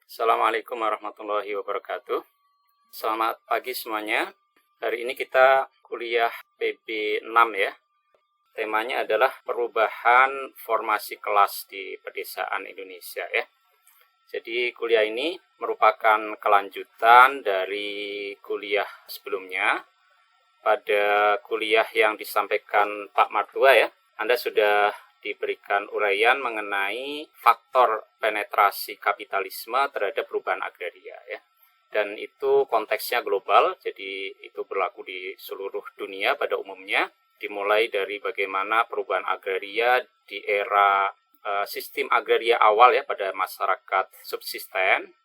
Assalamualaikum warahmatullahi wabarakatuh. Selamat pagi semuanya. Hari ini kita kuliah PB 6 ya. Temanya adalah perubahan formasi kelas di pedesaan Indonesia ya. Jadi kuliah ini merupakan kelanjutan dari kuliah sebelumnya. Pada kuliah yang disampaikan Pak Martua ya, Anda sudah diberikan uraian mengenai faktor penetrasi kapitalisme terhadap perubahan agraria ya. Dan itu konteksnya global, jadi itu berlaku di seluruh dunia pada umumnya, dimulai dari bagaimana perubahan agraria di era sistem agraria awal ya pada masyarakat subsisten,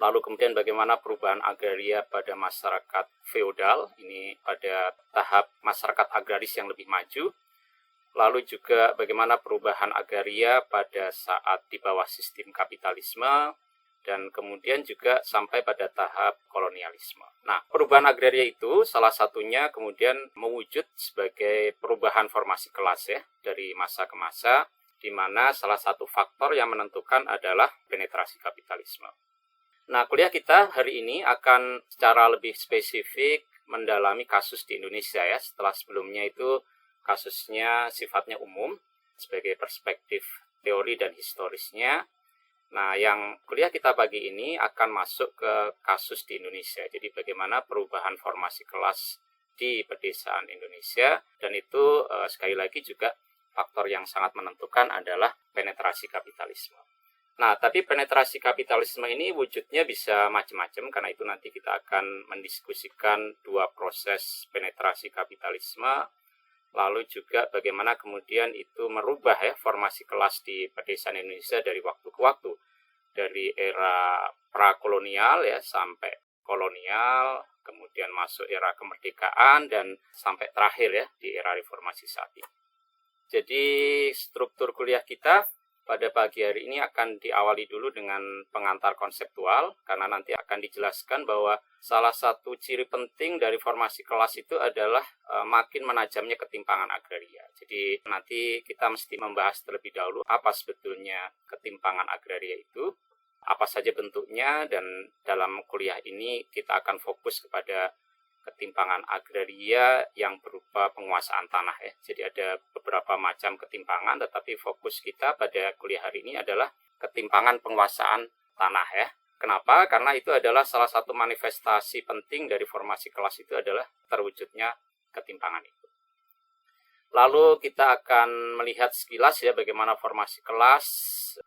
lalu kemudian bagaimana perubahan agraria pada masyarakat feodal, ini pada tahap masyarakat agraris yang lebih maju, lalu juga bagaimana perubahan agraria pada saat di bawah sistem kapitalisme, dan kemudian juga sampai pada tahap kolonialisme. Nah, perubahan agraria itu salah satunya kemudian mewujud sebagai perubahan formasi kelas ya, dari masa ke masa, di mana salah satu faktor yang menentukan adalah penetrasi kapitalisme. Nah, kuliah kita hari ini akan secara lebih spesifik mendalami kasus di Indonesia ya, setelah sebelumnya itu kasusnya sifatnya umum sebagai perspektif teori dan historisnya. Nah, yang kuliah kita pagi ini akan masuk ke kasus di Indonesia. Jadi bagaimana perubahan formasi kelas di pedesaan Indonesia, dan itu sekali lagi juga faktor yang sangat menentukan adalah penetrasi kapitalisme. Nah, tapi penetrasi kapitalisme ini wujudnya bisa macam-macam, karena itu nanti kita akan mendiskusikan dua proses penetrasi kapitalisme, lalu juga bagaimana kemudian itu merubah ya formasi kelas di pedesaan Indonesia dari waktu ke waktu, dari era prakolonial ya sampai kolonial, kemudian masuk era kemerdekaan, dan sampai terakhir ya di era reformasi saat ini. Jadi struktur kuliah kita pada pagi hari ini akan diawali dulu dengan pengantar konseptual, karena nanti akan dijelaskan bahwa salah satu ciri penting dari formasi kelas itu adalah makin menajamnya ketimpangan agraria. Jadi nanti kita mesti membahas terlebih dahulu apa sebetulnya ketimpangan agraria itu, apa saja bentuknya, dan dalam kuliah ini kita akan fokus kepada ketimpangan agraria yang berupa penguasaan tanah ya. Jadi ada beberapa macam ketimpangan, tetapi fokus kita pada kuliah hari ini adalah ketimpangan penguasaan tanah ya. Kenapa? Karena itu adalah salah satu manifestasi penting dari formasi kelas, itu adalah terwujudnya ketimpangan itu. Lalu kita akan melihat sekilas ya bagaimana formasi kelas,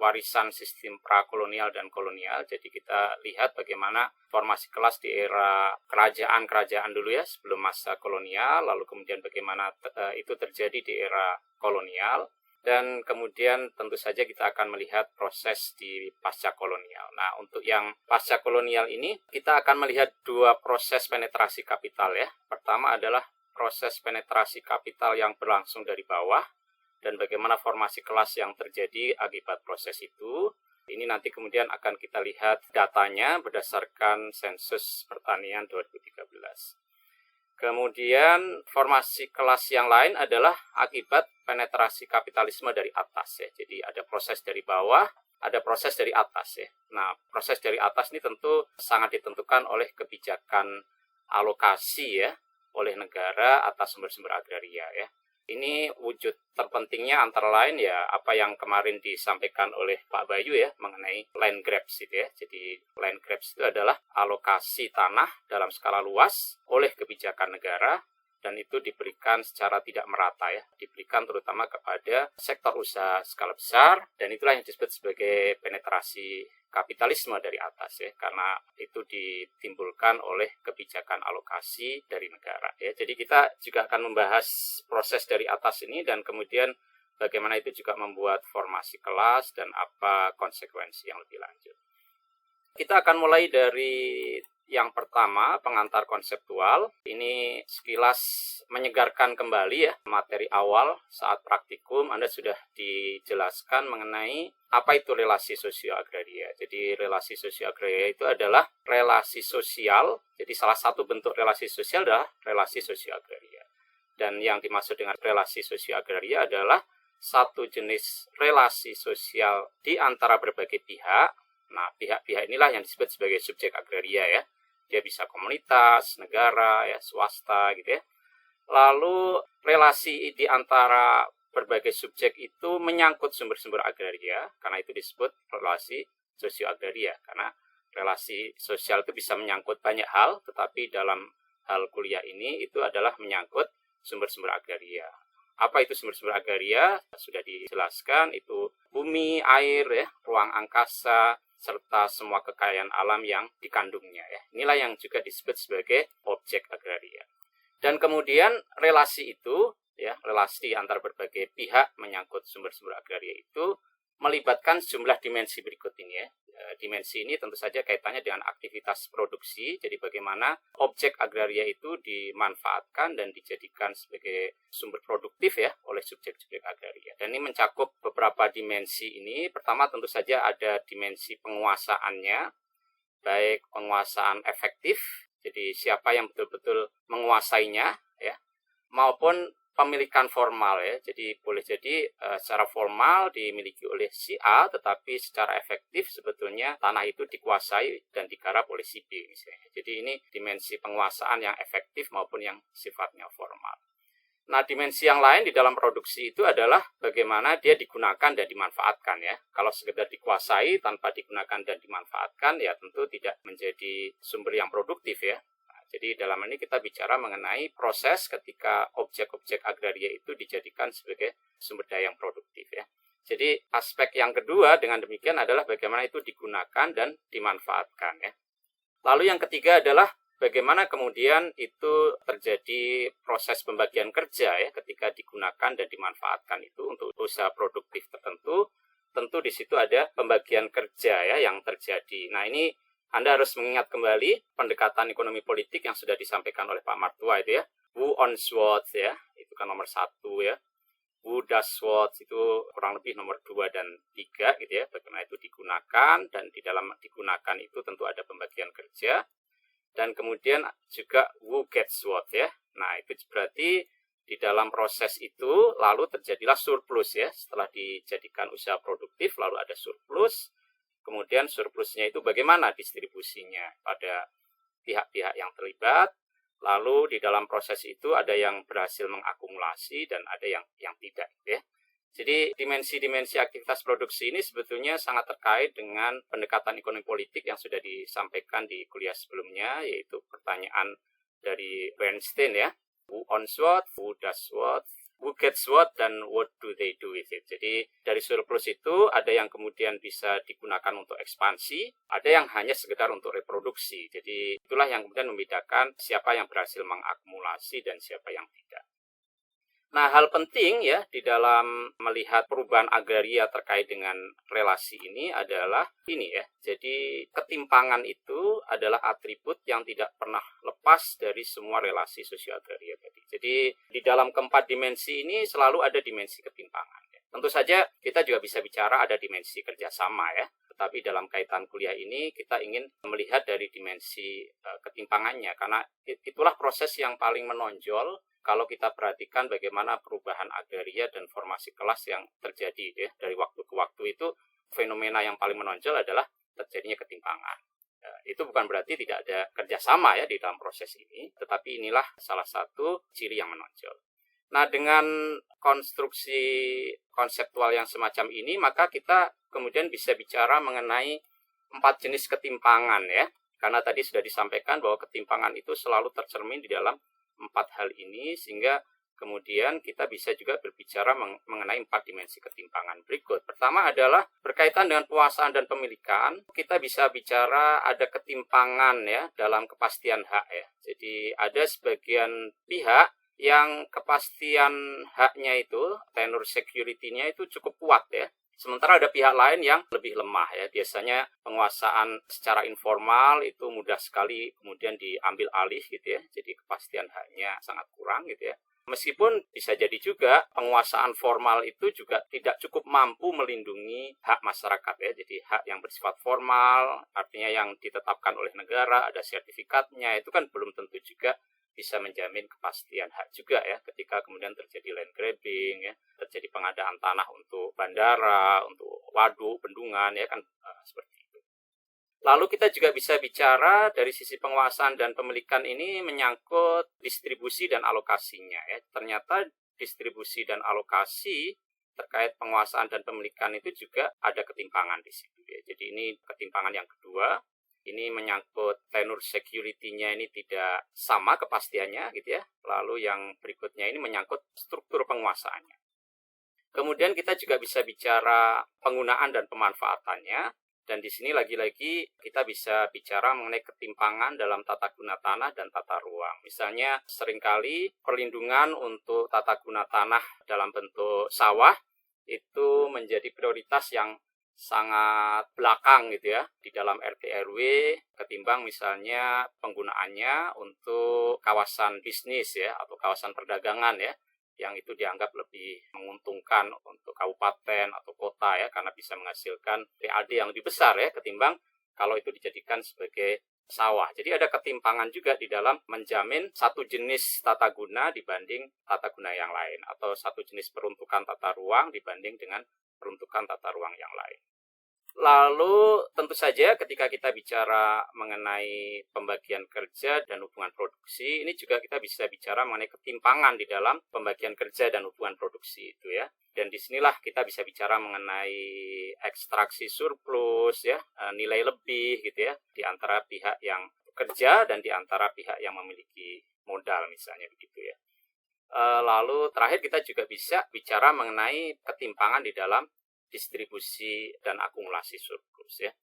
warisan sistem prakolonial dan kolonial. Jadi kita lihat bagaimana formasi kelas di era kerajaan-kerajaan dulu ya, sebelum masa kolonial, lalu kemudian bagaimana itu terjadi di era kolonial, dan kemudian tentu saja kita akan melihat proses di pasca kolonial. Nah, untuk yang pasca kolonial ini kita akan melihat dua proses penetrasi kapital ya. Pertama adalah proses penetrasi kapital yang berlangsung dari bawah, dan bagaimana formasi kelas yang terjadi akibat proses itu. Ini nanti kemudian akan kita lihat datanya berdasarkan sensus pertanian 2013. Kemudian formasi kelas yang lain adalah akibat penetrasi kapitalisme dari atas ya. Jadi ada proses dari bawah, ada proses dari atas ya. Nah, proses dari atas ini tentu sangat ditentukan oleh kebijakan alokasi ya oleh negara atas sumber-sumber agraria ya. Ini wujud terpentingnya antara lain ya apa yang kemarin disampaikan oleh Pak Bayu ya mengenai land grabs itu ya. Jadi land grabs itu adalah alokasi tanah dalam skala luas oleh kebijakan negara, dan itu diberikan secara tidak merata ya, diberikan terutama kepada sektor usaha skala besar, dan itulah yang disebut sebagai penetrasi kapitalisme dari atas ya, karena itu ditimbulkan oleh kebijakan alokasi dari negara ya. Jadi kita juga akan membahas proses dari atas ini, dan kemudian bagaimana itu juga membuat formasi kelas dan apa konsekuensi yang lebih lanjut. Kita akan mulai dari yang pertama, pengantar konseptual. Ini sekilas menyegarkan kembali ya materi awal saat praktikum. Anda sudah dijelaskan mengenai apa itu relasi sosio-agraria. Jadi relasi sosio-agraria itu adalah relasi sosial. Jadi salah satu bentuk relasi sosial adalah relasi sosio-agraria. Dan yang dimaksud dengan relasi sosio-agraria adalah satu jenis relasi sosial di antara berbagai pihak, Nah, pihak-pihak inilah yang disebut sebagai subjek agraria ya. Dia bisa komunitas, negara, ya, swasta gitu ya. Lalu relasi di antara berbagai subjek itu menyangkut sumber-sumber agraria, karena itu disebut relasi sosio-agraria. Karena relasi sosial itu bisa menyangkut banyak hal, tetapi dalam hal kuliah ini itu adalah menyangkut sumber-sumber agraria. Apa itu sumber-sumber agraria? Sudah dijelaskan, itu bumi, air, ya, ruang angkasa, serta semua kekayaan alam yang dikandungnya. Ya. Inilah yang juga disebut sebagai objek agraria. Dan kemudian relasi itu, ya, relasi antar berbagai pihak menyangkut sumber-sumber agraria itu melibatkan sejumlah dimensi berikut ini ya. Dimensi ini tentu saja kaitannya dengan aktivitas produksi, jadi bagaimana objek agraria itu dimanfaatkan dan dijadikan sebagai sumber produktif ya oleh subjek-subjek agraria. Dan ini mencakup beberapa dimensi ini. Pertama tentu saja ada dimensi penguasaannya, baik penguasaan efektif, jadi siapa yang betul-betul menguasainya ya, maupun pemilikan formal ya. Jadi boleh jadi secara formal dimiliki oleh si A, tetapi secara efektif sebetulnya tanah itu dikuasai dan digarap oleh si B misalnya. Jadi ini dimensi penguasaan yang efektif maupun yang sifatnya formal. Nah, dimensi yang lain di dalam produksi itu adalah bagaimana dia digunakan dan dimanfaatkan ya. Kalau sekedar dikuasai tanpa digunakan dan dimanfaatkan ya tentu tidak menjadi sumber yang produktif ya. Jadi dalam ini kita bicara mengenai proses ketika objek-objek agraria itu dijadikan sebagai sumber daya yang produktif ya. Jadi aspek yang kedua dengan demikian adalah bagaimana itu digunakan dan dimanfaatkan ya. Lalu yang ketiga adalah bagaimana kemudian itu terjadi proses pembagian kerja ya ketika digunakan dan dimanfaatkan itu untuk usaha produktif tertentu. Tentu di situ ada pembagian kerja ya yang terjadi. Nah, ini Anda harus mengingat kembali pendekatan ekonomi politik yang sudah disampaikan oleh Pak Martua itu ya. Who owns what ya, itu kan nomor 1 ya. Who does what itu kurang lebih nomor 2 dan 3 gitu ya. Bagaimana itu digunakan, dan di dalam digunakan itu tentu ada pembagian kerja. Dan kemudian juga who gets what ya. Nah, itu berarti di dalam proses itu lalu terjadilah surplus ya. Setelah dijadikan usaha produktif lalu ada surplus. Kemudian surplusnya itu bagaimana distribusinya pada pihak-pihak yang terlibat. Lalu di dalam proses itu ada yang berhasil mengakumulasi dan ada yang tidak. Ya. Jadi dimensi-dimensi aktivitas produksi ini sebetulnya sangat terkait dengan pendekatan ekonomi politik yang sudah disampaikan di kuliah sebelumnya, yaitu pertanyaan dari Bernstein ya. Who owns what, who does what, who gets what, dan what do they do with it. Jadi dari surplus itu ada yang kemudian bisa digunakan untuk ekspansi, ada yang hanya sekedar untuk reproduksi. Jadi itulah yang kemudian membedakan siapa yang berhasil mengakumulasi dan siapa yang tidak. Nah, hal penting ya di dalam melihat perubahan agraria terkait dengan relasi ini adalah ini ya. Jadi ketimpangan itu adalah atribut yang tidak pernah lepas dari semua relasi sosio-agraria tadi. Jadi di dalam keempat dimensi ini selalu ada dimensi ketimpangan. Ya. Tentu saja kita juga bisa bicara ada dimensi kerjasama ya. Tetapi dalam kaitan kuliah ini kita ingin melihat dari dimensi ketimpangannya. Karena itulah proses yang paling menonjol kalau kita perhatikan bagaimana perubahan agraria dan formasi kelas yang terjadi ya, dari waktu ke waktu itu, fenomena yang paling menonjol adalah terjadinya ketimpangan. Itu bukan berarti tidak ada kerjasama ya di dalam proses ini, tetapi inilah salah satu ciri yang menonjol. Nah, dengan konstruksi konseptual yang semacam ini, maka kita kemudian bisa bicara mengenai 4 jenis ketimpangan ya. Karena tadi sudah disampaikan bahwa ketimpangan itu selalu tercermin di dalam 4 hal ini, sehingga kemudian kita bisa juga berbicara mengenai 4 dimensi ketimpangan berikut. Pertama adalah berkaitan dengan penguasaan dan pemilikan. Kita bisa bicara ada ketimpangan ya dalam kepastian hak ya. Jadi ada sebagian pihak yang kepastian haknya itu, tenure security-nya itu cukup kuat ya. Sementara ada pihak lain yang lebih lemah ya. Biasanya penguasaan secara informal itu mudah sekali kemudian diambil alih gitu ya. Jadi kepastian haknya sangat kurang gitu ya. Meskipun bisa jadi juga penguasaan formal itu juga tidak cukup mampu melindungi hak masyarakat ya. Jadi hak yang bersifat formal, artinya yang ditetapkan oleh negara, ada sertifikatnya, itu kan belum tentu juga bisa menjamin kepastian hak juga ya ketika kemudian terjadi land grabbing ya, terjadi pengadaan tanah untuk bandara, untuk waduk, bendungan ya kan seperti itu. Lalu kita juga bisa bicara dari sisi penguasaan dan pemilikan ini menyangkut distribusi dan alokasinya ya. Ternyata distribusi dan alokasi terkait penguasaan dan pemilikan itu juga ada ketimpangan di situ ya. Jadi ini ketimpangan yang kedua. Ini menyangkut tenure security-nya ini tidak sama kepastiannya gitu ya. Lalu yang berikutnya ini menyangkut struktur penguasaannya. Kemudian kita juga bisa bicara penggunaan dan pemanfaatannya. Dan di sini lagi-lagi kita bisa bicara mengenai ketimpangan dalam tata guna tanah dan tata ruang. Misalnya seringkali perlindungan untuk tata guna tanah dalam bentuk sawah itu menjadi prioritas yang sangat belakang gitu ya di dalam RT RW ketimbang misalnya penggunaannya untuk kawasan bisnis ya atau kawasan perdagangan ya yang itu dianggap lebih menguntungkan untuk kabupaten atau kota ya karena bisa menghasilkan PAD yang lebih besar ya ketimbang kalau itu dijadikan sebagai sawah. Jadi ada ketimpangan juga di dalam menjamin satu jenis tata guna dibanding tata guna yang lain atau satu jenis peruntukan tata ruang dibanding dengan peruntukan tata ruang yang lain. Lalu tentu saja ketika kita bicara mengenai pembagian kerja dan hubungan produksi, ini juga kita bisa bicara mengenai ketimpangan di dalam pembagian kerja dan hubungan produksi itu ya. Dan disinilah kita bisa bicara mengenai ekstraksi surplus ya, nilai lebih gitu ya, di antara pihak yang bekerja dan di antara pihak yang memiliki modal misalnya begitu ya. Lalu terakhir kita juga bisa bicara mengenai ketimpangan di dalam distribusi dan akumulasi surplus ya.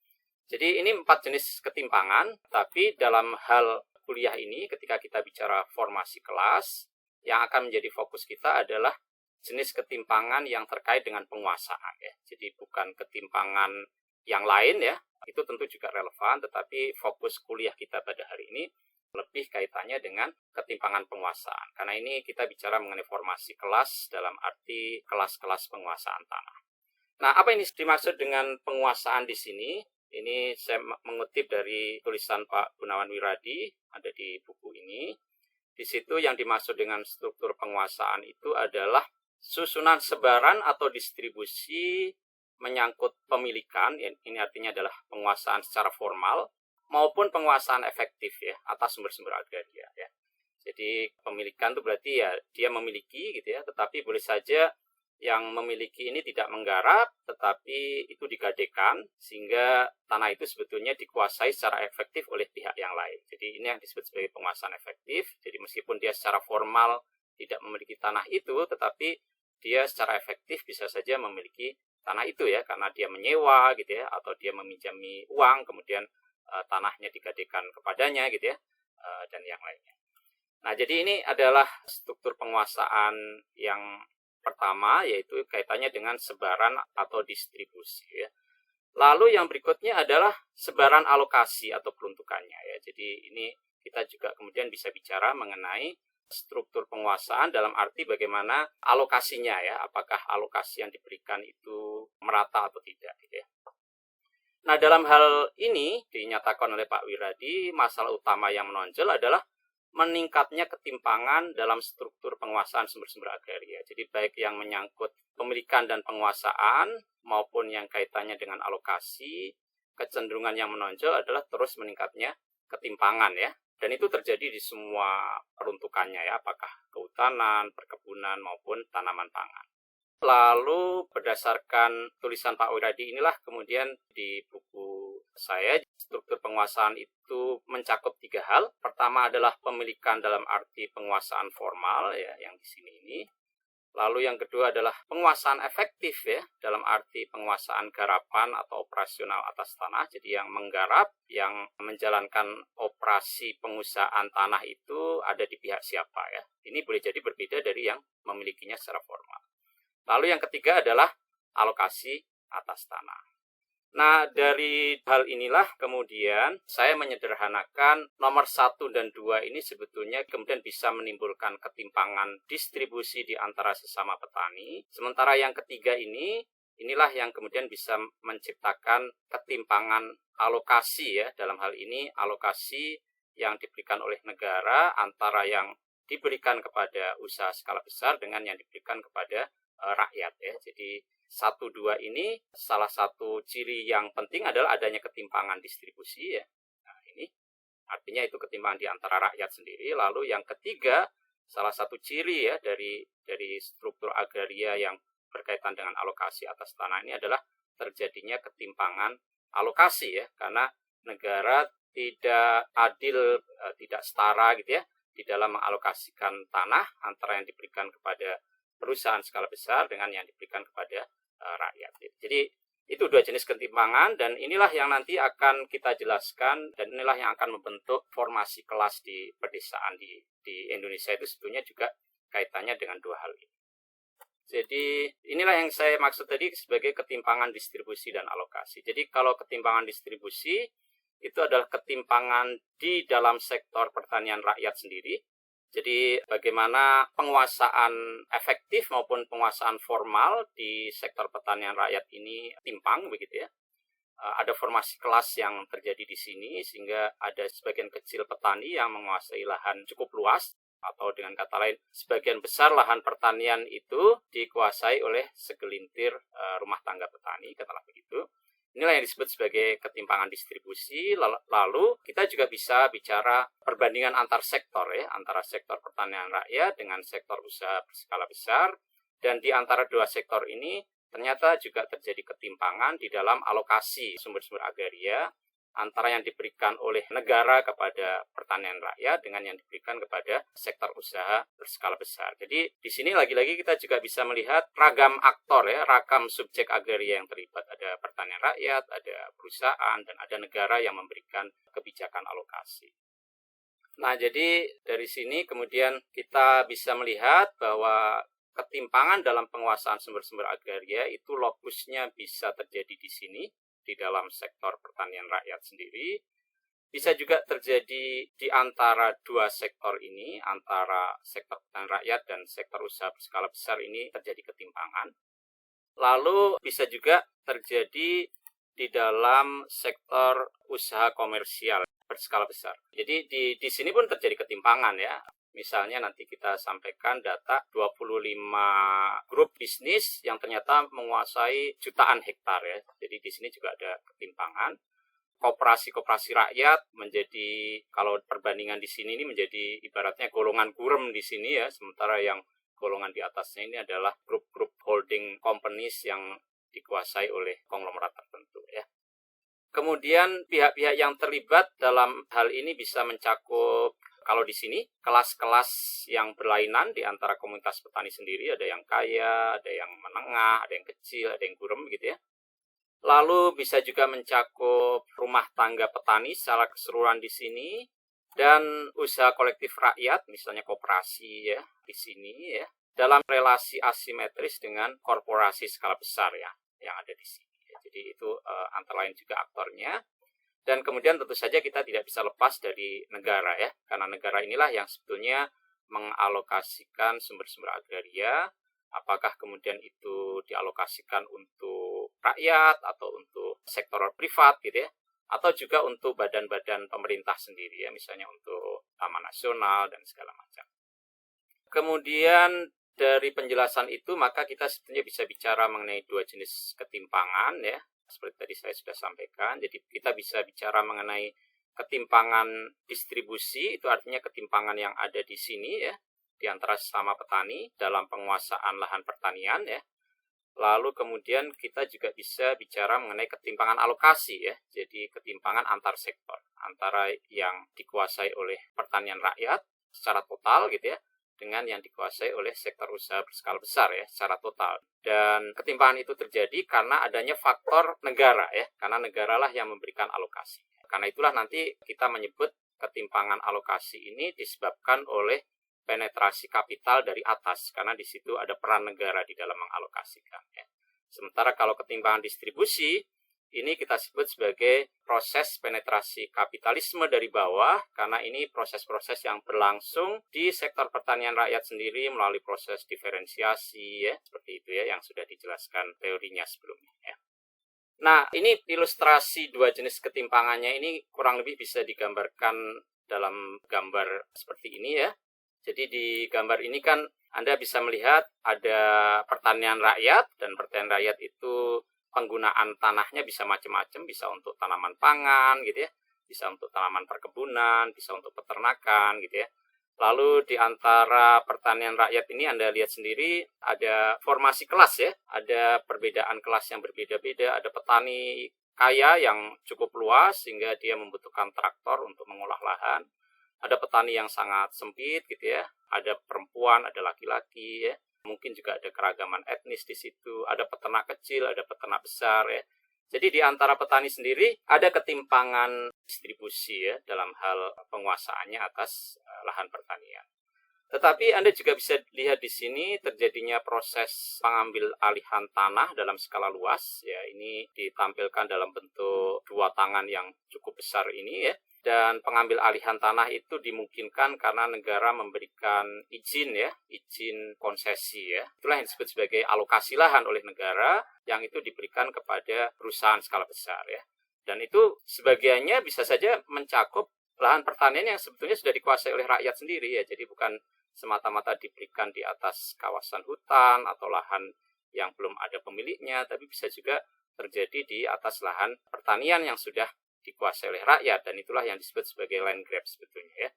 Jadi ini 4 jenis ketimpangan, tapi dalam hal kuliah ini ketika kita bicara formasi kelas, yang akan menjadi fokus kita adalah jenis ketimpangan yang terkait dengan penguasaan ya. Jadi bukan ketimpangan yang lain ya, itu tentu juga relevan, tetapi fokus kuliah kita pada hari ini lebih kaitannya dengan ketimpangan penguasaan. Karena ini kita bicara mengenai formasi kelas dalam arti kelas-kelas penguasaan tanah. Nah, apa ini dimaksud dengan penguasaan di sini? Ini saya mengutip dari tulisan Pak Gunawan Wiradi, ada di buku ini. Di situ yang dimaksud dengan struktur penguasaan itu adalah susunan sebaran atau distribusi menyangkut pemilikan, ini artinya adalah penguasaan secara formal, maupun penguasaan efektif ya, atas sumber-sumber agraria ya. Jadi pemilikan itu berarti ya dia memiliki gitu ya, tetapi boleh saja yang memiliki ini tidak menggarap, tetapi itu digadekan, sehingga tanah itu sebetulnya dikuasai secara efektif oleh pihak yang lain. Jadi ini yang disebut sebagai penguasaan efektif. Jadi meskipun dia secara formal tidak memiliki tanah itu, tetapi dia secara efektif bisa saja memiliki tanah itu ya, karena dia menyewa gitu ya, atau dia meminjami uang, kemudian tanahnya digadekan kepadanya gitu ya, dan yang lainnya. Nah, jadi ini adalah struktur penguasaan yang pertama, yaitu kaitannya dengan sebaran atau distribusi ya. Lalu yang berikutnya adalah sebaran alokasi atau peruntukannya ya. Jadi ini kita juga kemudian bisa bicara mengenai struktur penguasaan dalam arti bagaimana alokasinya ya, apakah alokasi yang diberikan itu merata atau tidak gitu ya. Nah, dalam hal ini dinyatakan oleh Pak Wiradi, masalah utama yang menonjol adalah meningkatnya ketimpangan dalam struktur penguasaan sumber-sumber agraria. Jadi baik yang menyangkut pemilikan dan penguasaan maupun yang kaitannya dengan alokasi, kecenderungan yang menonjol adalah terus meningkatnya ketimpangan ya. Dan itu terjadi di semua peruntukannya ya, apakah kehutanan, perkebunan maupun tanaman pangan. Lalu berdasarkan tulisan Pak Wiradi inilah kemudian di buku saya struktur penguasaan itu mencakup 3 hal. Pertama adalah pemilikan dalam arti penguasaan formal ya yang di sini ini. Lalu yang kedua adalah penguasaan efektif ya dalam arti penguasaan garapan atau operasional atas tanah. Jadi yang menggarap, yang menjalankan operasi pengusahaan tanah itu ada di pihak siapa ya. Ini boleh jadi berbeda dari yang memilikinya secara formal. Lalu yang ketiga adalah alokasi atas tanah. Nah, dari hal inilah kemudian saya menyederhanakan nomor 1 dan 2 ini sebetulnya kemudian bisa menimbulkan ketimpangan distribusi di antara sesama petani. Sementara yang ketiga inilah yang kemudian bisa menciptakan ketimpangan alokasi ya. Dalam hal ini alokasi yang diberikan oleh negara antara yang diberikan kepada usaha skala besar dengan yang diberikan kepada rakyat ya. Jadi 1, 2 ini salah satu ciri yang penting adalah adanya ketimpangan distribusi ya. Nah, ini artinya itu ketimpangan di antara rakyat sendiri. Lalu yang ketiga, salah satu ciri ya dari struktur agraria yang berkaitan dengan alokasi atas tanah ini adalah terjadinya ketimpangan alokasi ya, karena negara tidak adil, tidak setara gitu ya di dalam mengalokasikan tanah antara yang diberikan kepada perusahaan skala besar dengan yang diberikan kepada rakyat. Jadi itu 2 jenis ketimpangan, dan inilah yang nanti akan kita jelaskan, dan inilah yang akan membentuk formasi kelas di pedesaan di Indonesia. Itu sebetulnya juga kaitannya dengan 2 hal ini. Jadi inilah yang saya maksud tadi sebagai ketimpangan distribusi dan alokasi. Jadi kalau ketimpangan distribusi itu adalah ketimpangan di dalam sektor pertanian rakyat sendiri. Jadi bagaimana penguasaan efektif maupun penguasaan formal di sektor pertanian rakyat ini timpang begitu ya. Ada formasi kelas yang terjadi di sini sehingga ada sebagian kecil petani yang menguasai lahan cukup luas, atau dengan kata lain sebagian besar lahan pertanian itu dikuasai oleh segelintir rumah tangga petani, katakanlah begitu. Inilah yang disebut sebagai ketimpangan distribusi. Lalu kita juga bisa bicara perbandingan antar sektor ya, antara sektor pertanian rakyat dengan sektor usaha berskala besar. Dan di antara 2 sektor ini ternyata juga terjadi ketimpangan di dalam alokasi sumber-sumber agraria antara yang diberikan oleh negara kepada pertanian rakyat dengan yang diberikan kepada sektor usaha berskala besar. Jadi di sini lagi-lagi kita juga bisa melihat ragam aktor ya, ragam subjek agraria yang terlibat. Ada pertanian rakyat, ada perusahaan, dan ada negara yang memberikan kebijakan alokasi. Nah, jadi dari sini kemudian kita bisa melihat bahwa ketimpangan dalam penguasaan sumber-sumber agraria itu lokusnya bisa terjadi di sini, di dalam sektor pertanian rakyat sendiri. Bisa juga terjadi di antara 2 sektor ini, antara sektor pertanian rakyat dan sektor usaha berskala besar ini terjadi ketimpangan. Lalu bisa juga terjadi di dalam sektor usaha komersial berskala besar. Jadi di sini pun terjadi ketimpangan ya. Misalnya nanti kita sampaikan data 25 grup bisnis yang ternyata menguasai jutaan hektar ya. Jadi di sini juga ada ketimpangan. Koperasi-koperasi rakyat menjadi, kalau perbandingan di sini ini menjadi ibaratnya golongan gurem di sini ya, sementara yang golongan di atasnya ini adalah grup-grup holding companies yang dikuasai oleh konglomerat tertentu ya. Kemudian pihak-pihak yang terlibat dalam hal ini bisa mencakup, kalau di sini kelas-kelas yang berlainan di antara komunitas petani sendiri, ada yang kaya, ada yang menengah, ada yang kecil, ada yang gurem gitu ya. Lalu bisa juga mencakup rumah tangga petani secara keseluruhan di sini, dan usaha kolektif rakyat, misalnya koperasi ya di sini ya, dalam relasi asimetris dengan korporasi skala besar ya yang ada di sini. Jadi itu antara lain juga aktornya. Dan kemudian tentu saja kita tidak bisa lepas dari negara ya, karena negara inilah yang sebetulnya mengalokasikan sumber-sumber agraria. Apakah kemudian itu dialokasikan untuk rakyat atau untuk sektor privat gitu ya, atau juga untuk badan-badan pemerintah sendiri ya, misalnya untuk Taman Nasional dan segala macam. Kemudian dari penjelasan itu maka kita sebetulnya bisa bicara mengenai 2 jenis ketimpangan ya. Seperti tadi saya sudah sampaikan, jadi kita bisa bicara mengenai ketimpangan distribusi, itu artinya ketimpangan yang ada di sini ya, di antara sesama petani dalam penguasaan lahan pertanian ya. Lalu kemudian kita juga bisa bicara mengenai ketimpangan alokasi ya, jadi ketimpangan antar sektor, antara yang dikuasai oleh pertanian rakyat secara total gitu ya, dengan yang dikuasai oleh sektor usaha berskala besar ya secara total. Dan ketimpangan itu terjadi karena adanya faktor negara ya, karena negaralah yang memberikan alokasi. Karena itulah nanti kita menyebut ketimpangan alokasi ini disebabkan oleh penetrasi kapital dari atas, karena di situ ada peran negara di dalam mengalokasikan ya. Sementara kalau ketimpangan distribusi ini kita sebut sebagai proses penetrasi kapitalisme dari bawah, karena ini proses-proses yang berlangsung di sektor pertanian rakyat sendiri melalui proses diferensiasi ya, seperti itu ya yang sudah dijelaskan teorinya sebelumnya ya. Nah, ini ilustrasi 2 jenis ketimpangannya ini kurang lebih bisa digambarkan dalam gambar seperti ini ya. Jadi di gambar ini kan Anda bisa melihat ada pertanian rakyat, dan pertanian rakyat itu penggunaan tanahnya bisa macam-macam, bisa untuk tanaman pangan gitu ya, bisa untuk tanaman perkebunan, bisa untuk peternakan gitu ya. Lalu di antara pertanian rakyat ini Anda lihat sendiri ada formasi kelas ya, ada perbedaan kelas yang berbeda-beda, ada petani kaya yang cukup luas sehingga dia membutuhkan traktor untuk mengolah lahan. Ada petani yang sangat sempit gitu ya, ada perempuan, ada laki-laki ya. Mungkin juga ada keragaman etnis di situ, ada peternak kecil, ada peternak besar ya. Jadi di antara petani sendiri ada ketimpangan distribusi ya dalam hal penguasaannya atas lahan pertanian. Tetapi Anda juga bisa lihat di sini terjadinya proses pengambil alihan tanah dalam skala luas. Ya, ini ditampilkan dalam bentuk dua tangan yang cukup besar ini ya. Dan pengambil alihan tanah itu dimungkinkan karena negara memberikan izin ya, izin konsesi ya. Itulah yang disebut sebagai alokasi lahan oleh negara yang itu diberikan kepada perusahaan skala besar ya. Dan itu sebagiannya bisa saja mencakup lahan pertanian yang sebetulnya sudah dikuasai oleh rakyat sendiri ya. Jadi bukan semata-mata diberikan di atas kawasan hutan atau lahan yang belum ada pemiliknya, tapi bisa juga terjadi di atas lahan pertanian yang sudah dikuasai oleh rakyat, dan itulah yang disebut sebagai land grab sebetulnya ya.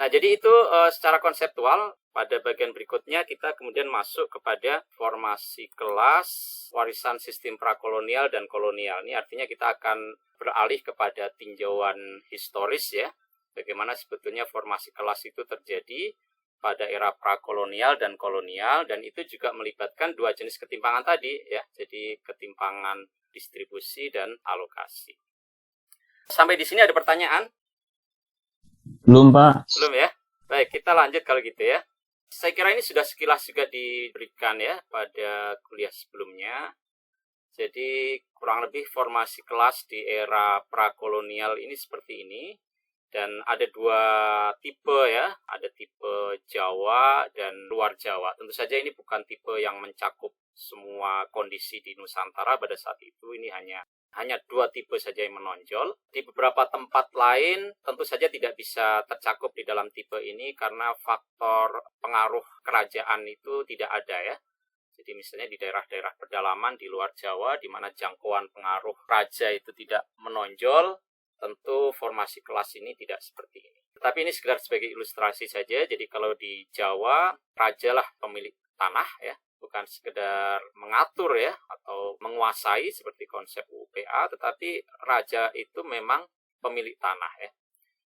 Nah, jadi itu secara konseptual. Pada bagian berikutnya kita kemudian masuk kepada formasi kelas, warisan sistem prakolonial dan kolonial. Ini artinya kita akan beralih kepada tinjauan historis ya, bagaimana sebetulnya formasi kelas itu terjadi pada era prakolonial dan kolonial, dan itu juga melibatkan dua jenis ketimpangan tadi ya, jadi ketimpangan distribusi dan alokasi. Sampai di sini ada pertanyaan? Belum, Pak. Belum ya? Baik, kita lanjut kalau gitu ya. Saya kira ini sudah sekilas juga diberikan ya pada kuliah sebelumnya. Jadi kurang lebih formasi kelas di era prakolonial ini seperti ini. Dan ada dua tipe ya, ada tipe Jawa dan luar Jawa. Tentu saja ini bukan tipe yang mencakup semua kondisi di Nusantara pada saat itu. Ini hanya dua tipe saja yang menonjol. Di beberapa tempat lain tentu saja tidak bisa tercakup di dalam tipe ini karena faktor pengaruh kerajaan itu tidak ada ya. Jadi misalnya di daerah-daerah pedalaman di luar Jawa di mana jangkauan pengaruh raja itu tidak menonjol, tentu formasi kelas ini tidak seperti ini. Tetapi ini sekedar sebagai ilustrasi saja. Jadi kalau di Jawa, rajalah pemilik tanah ya, bukan sekedar mengatur ya atau menguasai seperti konsep UPA, tetapi raja itu memang pemilik tanah ya.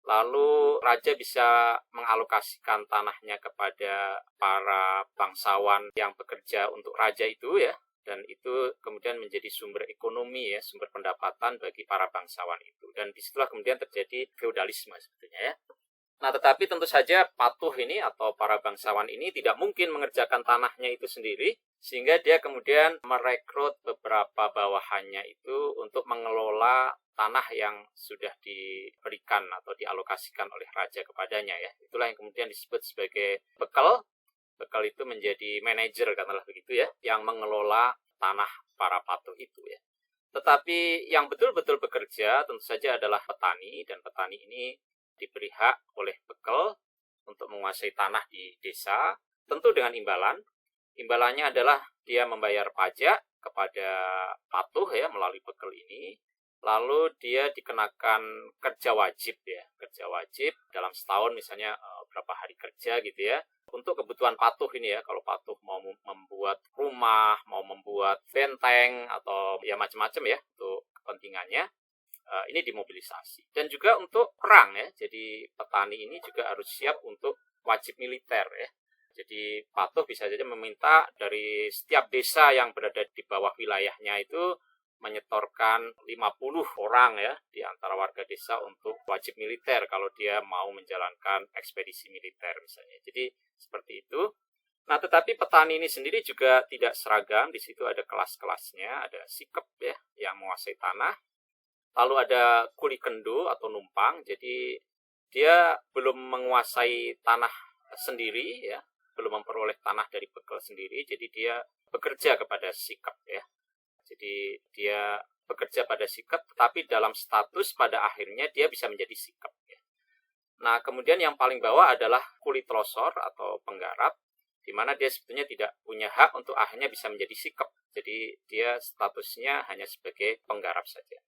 Lalu raja bisa mengalokasikan tanahnya kepada para bangsawan yang bekerja untuk raja itu ya. Dan itu kemudian menjadi sumber ekonomi ya, sumber pendapatan bagi para bangsawan itu. Dan disitulah kemudian terjadi feodalisme sebetulnya ya. Nah, tetapi tentu saja patuh ini atau para bangsawan ini tidak mungkin mengerjakan tanahnya itu sendiri, sehingga dia kemudian merekrut beberapa bawahannya itu untuk mengelola tanah yang sudah diberikan atau dialokasikan oleh raja kepadanya ya. Itulah yang kemudian disebut sebagai bekal. Bekal itu menjadi manajer, katakanlah begitu ya, yang mengelola tanah para patuh itu ya. Tetapi yang betul-betul bekerja tentu saja adalah petani, dan petani ini diberi hak oleh bekal untuk menguasai tanah di desa, tentu dengan imbalan. Imbalannya adalah dia membayar pajak kepada patuh ya melalui bekal ini. Lalu dia dikenakan kerja wajib ya, kerja wajib dalam setahun misalnya berapa hari kerja gitu ya. Untuk kebutuhan patuh ini ya, kalau patuh mau membuat rumah, mau membuat benteng atau ya macam-macam ya untuk kepentingannya, ini dimobilisasi. Dan juga untuk perang ya, jadi petani ini juga harus siap untuk wajib militer ya. Jadi patuh bisa saja meminta dari setiap desa yang berada di bawah wilayahnya itu menyetorkan 50 orang ya di antara warga desa untuk wajib militer kalau dia mau menjalankan ekspedisi militer misalnya. Jadi seperti itu. Nah, tetapi petani ini sendiri juga tidak seragam. Di situ ada kelas-kelasnya, ada sikep ya yang menguasai tanah. Lalu ada kuli kendo atau numpang. Jadi dia belum menguasai tanah sendiri ya, belum memperoleh tanah dari bekal sendiri. Jadi dia bekerja kepada sikep ya. Jadi dia bekerja pada sikep, tetapi dalam status pada akhirnya dia bisa menjadi sikep. Ya. Nah, kemudian yang paling bawah adalah kulitlosor atau penggarap, di mana dia sebetulnya tidak punya hak untuk akhirnya bisa menjadi sikep. Jadi dia statusnya hanya sebagai penggarap saja.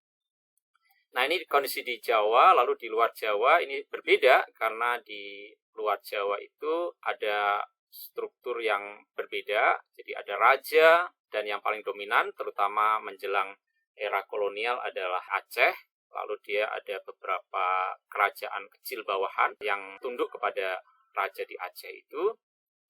Nah, ini kondisi di Jawa, lalu di luar Jawa ini berbeda karena di luar Jawa itu ada struktur yang berbeda. Jadi ada raja dan yang paling dominan terutama menjelang era kolonial adalah Aceh. Lalu dia ada beberapa kerajaan kecil bawahan yang tunduk kepada raja di Aceh itu.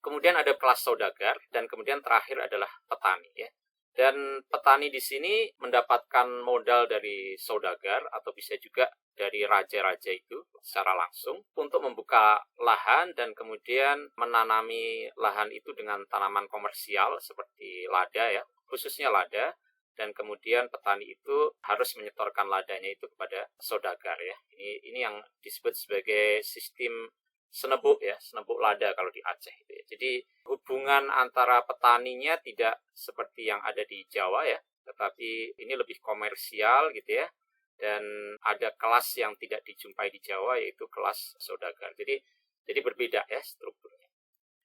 Kemudian ada kelas saudagar dan kemudian terakhir adalah petani ya. Dan petani di sini mendapatkan modal dari saudagar atau bisa juga dari raja-raja itu secara langsung untuk membuka lahan dan kemudian menanami lahan itu dengan tanaman komersial seperti lada ya, khususnya lada. Dan kemudian petani itu harus menyetorkan ladanya itu kepada saudagar ya. Ini yang disebut sebagai sistem senebuk ya, senebuk lada kalau di Aceh itu ya. Jadi hubungan antara petaninya tidak seperti yang ada di Jawa ya, tetapi ini lebih komersial gitu ya. Dan ada kelas yang tidak dijumpai di Jawa yaitu kelas saudagar. Jadi berbeda ya strukturnya.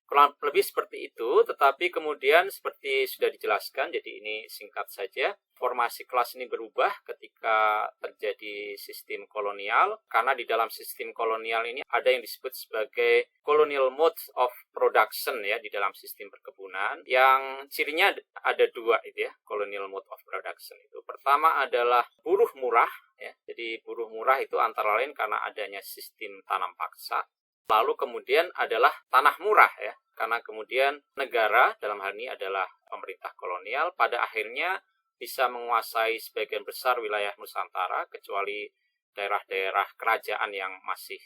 Kurang lebih seperti itu, tetapi kemudian seperti sudah dijelaskan, jadi ini singkat saja, formasi kelas ini berubah ketika terjadi sistem kolonial, karena di dalam sistem kolonial ini ada yang disebut sebagai colonial mode of production ya, di dalam sistem perkebunan, yang cirinya ada dua itu ya, colonial mode of production itu. Pertama adalah buruh murah, ya, jadi buruh murah itu antara lain karena adanya sistem tanam paksa. Lalu kemudian adalah tanah murah ya, karena kemudian negara dalam hal ini adalah pemerintah kolonial pada akhirnya bisa menguasai sebagian besar wilayah Nusantara kecuali daerah-daerah kerajaan yang masih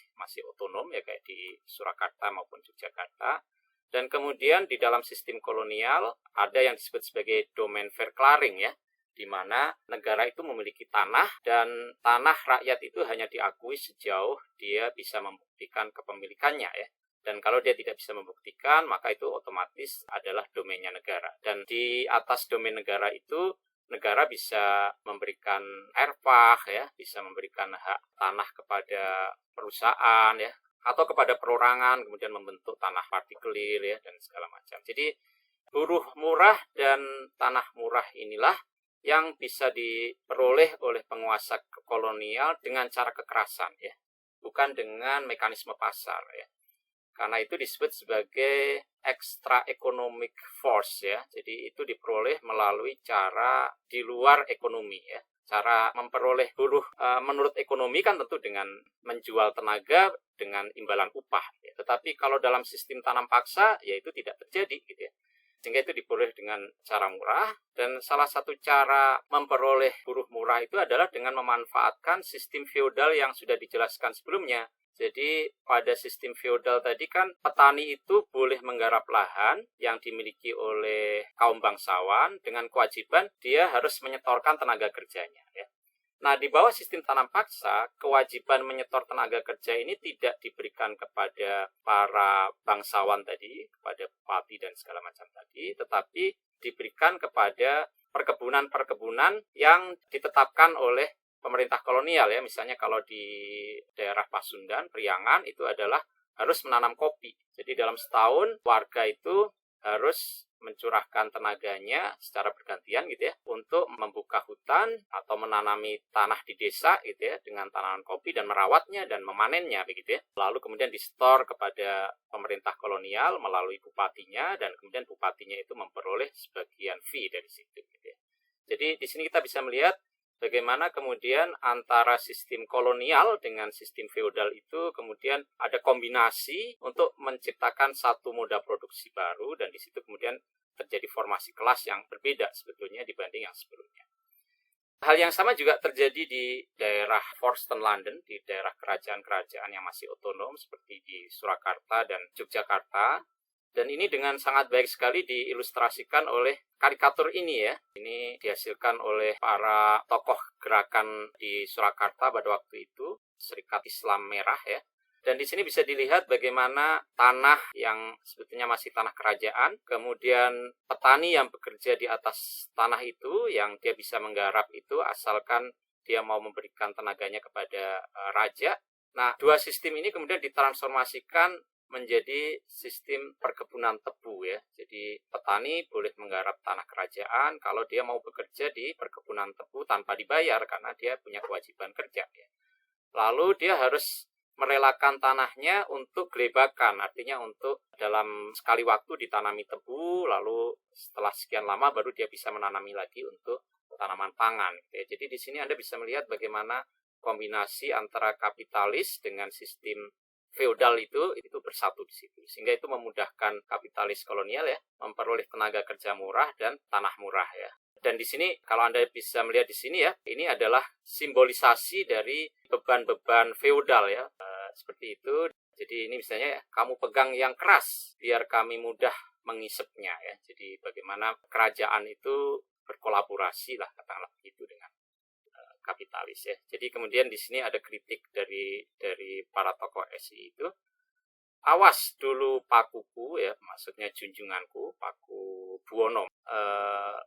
otonom ya kayak di Surakarta maupun Yogyakarta. Dan kemudian di dalam sistem kolonial ada yang disebut sebagai domain verklaring ya, di mana negara itu memiliki tanah dan tanah rakyat itu hanya diakui sejauh dia bisa membuktikan kepemilikannya ya. Dan kalau dia tidak bisa membuktikan, maka itu otomatis adalah domainnya negara. Dan di atas domain negara itu, negara bisa memberikan erpah ya, bisa memberikan hak tanah kepada perusahaan ya, atau kepada perorangan, kemudian membentuk tanah partikelir ya, dan segala macam. Jadi buruh murah dan tanah murah inilah yang bisa diperoleh oleh penguasa kolonial dengan cara kekerasan ya, bukan dengan mekanisme pasar ya. Karena itu disebut sebagai extra economic force ya. Jadi itu diperoleh melalui cara di luar ekonomi ya. Cara memperoleh buruh menurut ekonomi kan tentu dengan menjual tenaga dengan imbalan upah ya. Tetapi kalau dalam sistem tanam paksa ya itu tidak terjadi gitu ya. Sehingga itu diperoleh dengan cara murah, dan salah satu cara memperoleh buruh murah itu adalah dengan memanfaatkan sistem feodal yang sudah dijelaskan sebelumnya. Jadi pada sistem feodal tadi kan petani itu boleh menggarap lahan yang dimiliki oleh kaum bangsawan dengan kewajiban dia harus menyetorkan tenaga kerjanya ya. Nah, di bawah sistem tanam paksa, kewajiban menyetor tenaga kerja ini tidak diberikan kepada para bangsawan tadi, kepada bupati dan segala macam tadi, tetapi diberikan kepada perkebunan-perkebunan yang ditetapkan oleh pemerintah kolonial ya. Misalnya kalau di daerah Pasundan, Priangan itu adalah harus menanam kopi. Jadi dalam setahun warga itu harus mencurahkan tenaganya secara bergantian gitu ya untuk membuka hutan atau menanami tanah di desa gitu ya dengan tanaman kopi dan merawatnya dan memanennya begitu ya. Lalu kemudian disetor kepada pemerintah kolonial melalui bupatinya dan kemudian bupatinya itu memperoleh sebagian fee dari situ gitu ya. Jadi di sini kita bisa melihat bagaimana kemudian antara sistem kolonial dengan sistem feodal itu kemudian ada kombinasi untuk menciptakan satu moda produksi baru dan di situ kemudian terjadi formasi kelas yang berbeda sebetulnya dibanding yang sebelumnya. Hal yang sama juga terjadi di daerah Forsten London, di daerah kerajaan-kerajaan yang masih otonom seperti di Surakarta dan Yogyakarta. Dan ini dengan sangat baik sekali diilustrasikan oleh karikatur ini ya. Ini dihasilkan oleh para tokoh gerakan di Surakarta pada waktu itu, Serikat Islam Merah ya. Dan di sini bisa dilihat bagaimana tanah yang sebetulnya masih tanah kerajaan, kemudian petani yang bekerja di atas tanah itu, yang dia bisa menggarap itu asalkan dia mau memberikan tenaganya kepada raja. Nah, dua sistem ini kemudian ditransformasikan menjadi sistem perkebunan tebu ya. Jadi petani boleh menggarap tanah kerajaan kalau dia mau bekerja di perkebunan tebu tanpa dibayar karena dia punya kewajiban kerja ya. Lalu dia harus merelakan tanahnya untuk gelebakan, artinya untuk dalam sekali waktu ditanami tebu, lalu setelah sekian lama baru dia bisa menanami lagi untuk tanaman pangan. Ya. Jadi di sini Anda bisa melihat bagaimana kombinasi antara kapitalis dengan sistem feodal itu bersatu di situ. Sehingga itu memudahkan kapitalis kolonial ya, memperoleh tenaga kerja murah dan tanah murah ya. Dan di sini kalau Anda bisa melihat di sini ya, ini adalah simbolisasi dari beban-beban feodal ya. Seperti itu. Jadi ini misalnya ya, kamu pegang yang keras biar kami mudah mengisepnya ya. Jadi bagaimana kerajaan itu berkolaborasi lah katakanlah begitu dengan kapitalis ya. Jadi kemudian di sini ada kritik dari para tokoh SI itu. Awas dulu pakuku ya, maksudnya junjunganku, Paku Buwono.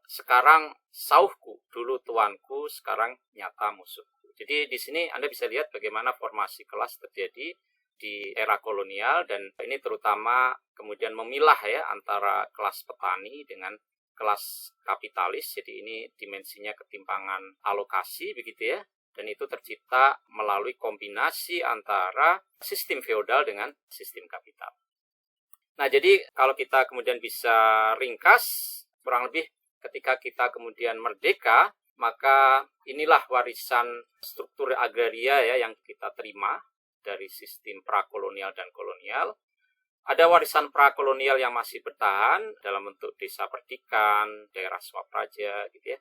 Sekarang sauhku, dulu tuanku, sekarang nyata musuhku. Jadi di sini Anda bisa lihat bagaimana formasi kelas terjadi di era kolonial dan ini terutama kemudian memilah ya antara kelas petani dengan kelas kapitalis. Jadi ini dimensinya ketimpangan alokasi begitu ya. Dan itu tercipta melalui kombinasi antara sistem feodal dengan sistem kapital. Nah, jadi kalau kita kemudian bisa ringkas, kurang lebih ketika kita kemudian merdeka, maka inilah warisan struktur agraria ya yang kita terima dari sistem prakolonial dan kolonial. Ada warisan prakolonial yang masih bertahan dalam bentuk desa perdikan, daerah swapraja gitu ya.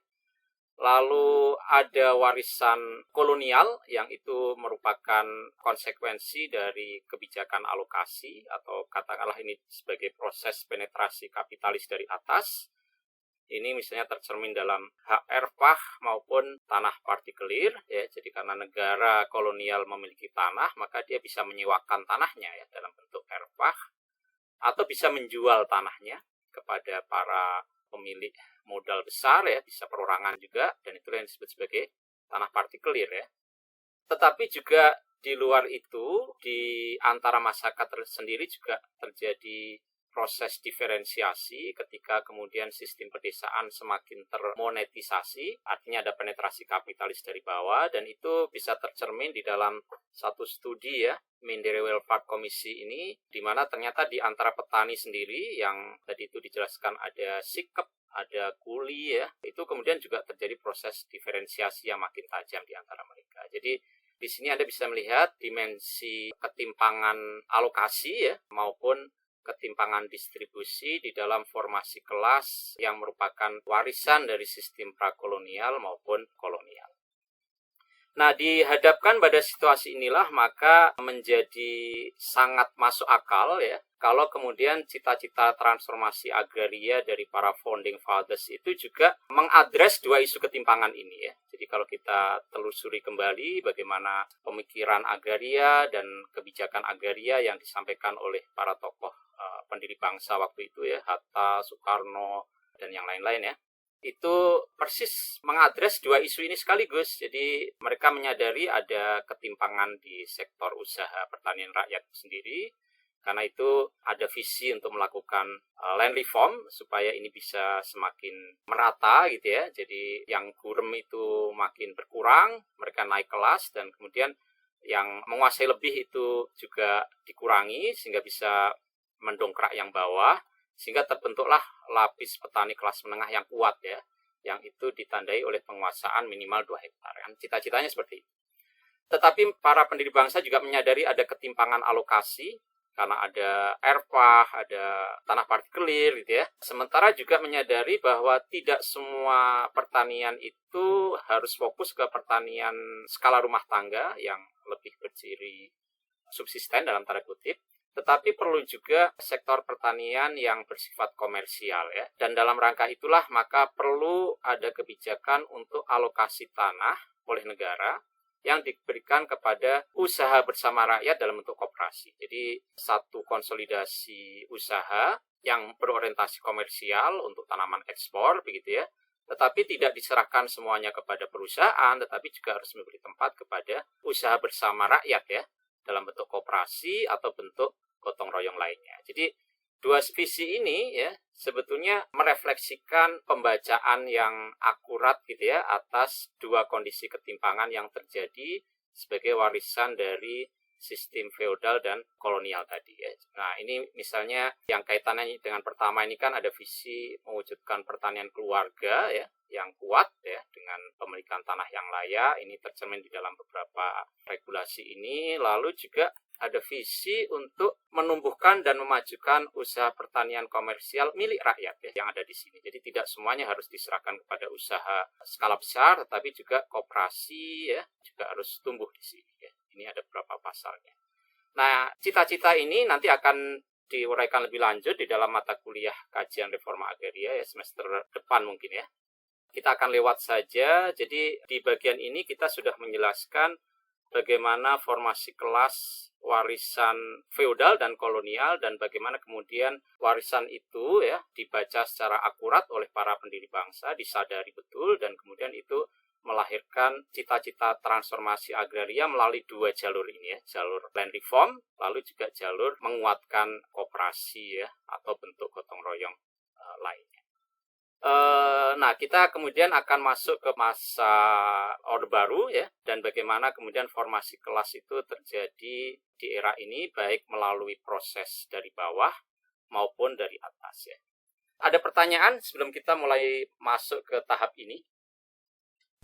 Lalu ada warisan kolonial yang itu merupakan konsekuensi dari kebijakan alokasi atau katakanlah ini sebagai proses penetrasi kapitalis dari atas. Ini misalnya tercermin dalam hak erfah maupun tanah partikelir ya. Jadi karena negara kolonial memiliki tanah, maka dia bisa menyewakan tanahnya ya dalam bentuk erfah atau bisa menjual tanahnya kepada para pemilik modal besar ya, bisa perorangan juga, dan itulah yang disebut sebagai tanah partikelir ya. Tetapi juga di luar itu, di antara masyarakat sendiri juga terjadi proses diferensiasi ketika kemudian sistem pedesaan semakin termonetisasi, artinya ada penetrasi kapitalis dari bawah, dan itu bisa tercermin di dalam satu studi ya, Mindere Welfare Komisi ini, di mana ternyata di antara petani sendiri yang tadi itu dijelaskan ada sikep, ada kuli ya, itu kemudian juga terjadi proses diferensiasi yang makin tajam di antara mereka. Jadi di sini Anda bisa melihat dimensi ketimpangan alokasi ya, maupun ketimpangan distribusi di dalam formasi kelas yang merupakan warisan dari sistem prakolonial maupun kolonial. Nah, dihadapkan pada situasi inilah maka menjadi sangat masuk akal ya kalau kemudian cita-cita transformasi agraria dari para founding fathers itu juga mengadres dua isu ketimpangan ini ya. Jadi kalau kita telusuri kembali bagaimana pemikiran agraria dan kebijakan agraria yang disampaikan oleh para tokoh pendiri bangsa waktu itu ya, Hatta, Soekarno, dan yang lain-lain ya, itu persis mengadres dua isu ini sekaligus. Jadi mereka menyadari ada ketimpangan di sektor usaha pertanian rakyat sendiri. Karena itu ada visi untuk melakukan land reform supaya ini bisa semakin merata gitu ya. Jadi yang gurem itu makin berkurang, mereka naik kelas, dan kemudian yang menguasai lebih itu juga dikurangi sehingga bisa mendongkrak yang bawah, sehingga terbentuklah lapis petani kelas menengah yang kuat ya, yang itu ditandai oleh penguasaan minimal 2 hektar. Kan cita-citanya seperti itu. Tetapi para pendiri bangsa juga menyadari ada ketimpangan alokasi, karena ada erfah, ada tanah partikelir gitu ya. Sementara juga menyadari bahwa tidak semua pertanian itu harus fokus ke pertanian skala rumah tangga yang lebih berciri subsisten dalam tanda kutip, tetapi perlu juga sektor pertanian yang bersifat komersial ya. Dan dalam rangka itulah maka perlu ada kebijakan untuk alokasi tanah oleh negara yang diberikan kepada usaha bersama rakyat dalam bentuk koperasi. Jadi satu konsolidasi usaha yang berorientasi komersial untuk tanaman ekspor begitu ya. Tetapi tidak diserahkan semuanya kepada perusahaan, tetapi juga harus memberi tempat kepada usaha bersama rakyat ya. dalam bentuk koperasi atau bentuk gotong royong lainnya. Jadi dua visi ini ya sebetulnya merefleksikan pembacaan yang akurat gitu ya atas dua kondisi ketimpangan yang terjadi sebagai warisan dari sistem feodal dan kolonial tadi ya. Nah, ini misalnya yang kaitannya dengan pertama ini kan ada visi mewujudkan pertanian keluarga ya yang kuat ya dengan pemilikan tanah yang layak. Ini tercermin di dalam beberapa regulasi ini. Lalu juga ada visi untuk menumbuhkan dan memajukan usaha pertanian komersial milik rakyat ya, yang ada di sini. Jadi tidak semuanya harus diserahkan kepada usaha skala besar, tetapi juga koperasi ya juga harus tumbuh di sini ya. Ini ada beberapa pasalnya. Nah, cita-cita ini nanti akan diuraikan lebih lanjut di dalam mata kuliah kajian reforma agraria ya semester depan mungkin ya. Kita akan lewat saja. Jadi di bagian ini kita sudah menjelaskan bagaimana formasi kelas warisan feodal dan kolonial dan bagaimana kemudian warisan itu ya dibaca secara akurat oleh para pendiri bangsa, disadari betul dan kemudian itu melahirkan cita-cita transformasi agraria melalui dua jalur ini ya, jalur land reform, lalu juga jalur menguatkan koperasi ya atau bentuk gotong royong lainnya. Nah, kita kemudian akan masuk ke masa Orde Baru ya, dan bagaimana kemudian formasi kelas itu terjadi di era ini baik melalui proses dari bawah maupun dari atas ya. Ada pertanyaan sebelum kita mulai masuk ke tahap ini?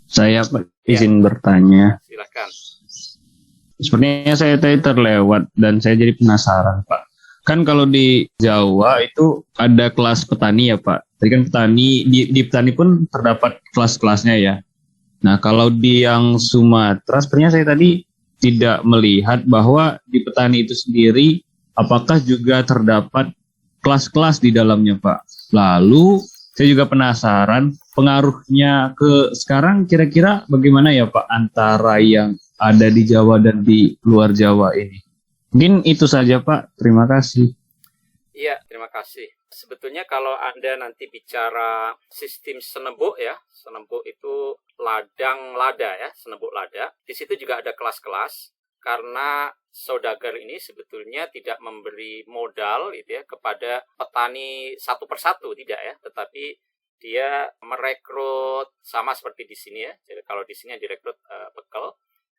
Saya izin bertanya. Silakan. Sepertinya saya tadi terlewat dan saya jadi penasaran, Pak. Kan kalau di Jawa itu ada kelas petani ya, Pak. Jadi kan petani di petani pun terdapat kelas-kelasnya ya. Nah, kalau di yang Sumatera sepertinya saya tadi tidak melihat bahwa di petani itu sendiri apakah juga terdapat kelas-kelas di dalamnya, Pak. Lalu saya juga penasaran pengaruhnya ke sekarang kira-kira bagaimana ya Pak antara yang ada di Jawa dan di luar Jawa ini. Mungkin itu saja Pak, terima kasih. Iya, terima kasih. Sebetulnya kalau Anda nanti bicara sistem senebuk ya, senebuk itu ladang lada ya, senebuk lada. Di situ juga ada kelas-kelas karena saudagar ini sebetulnya tidak memberi modal gitu ya kepada petani satu persatu tidak ya, tetapi dia merekrut sama seperti di sini ya. Jadi kalau di sini yang direkrut bekel,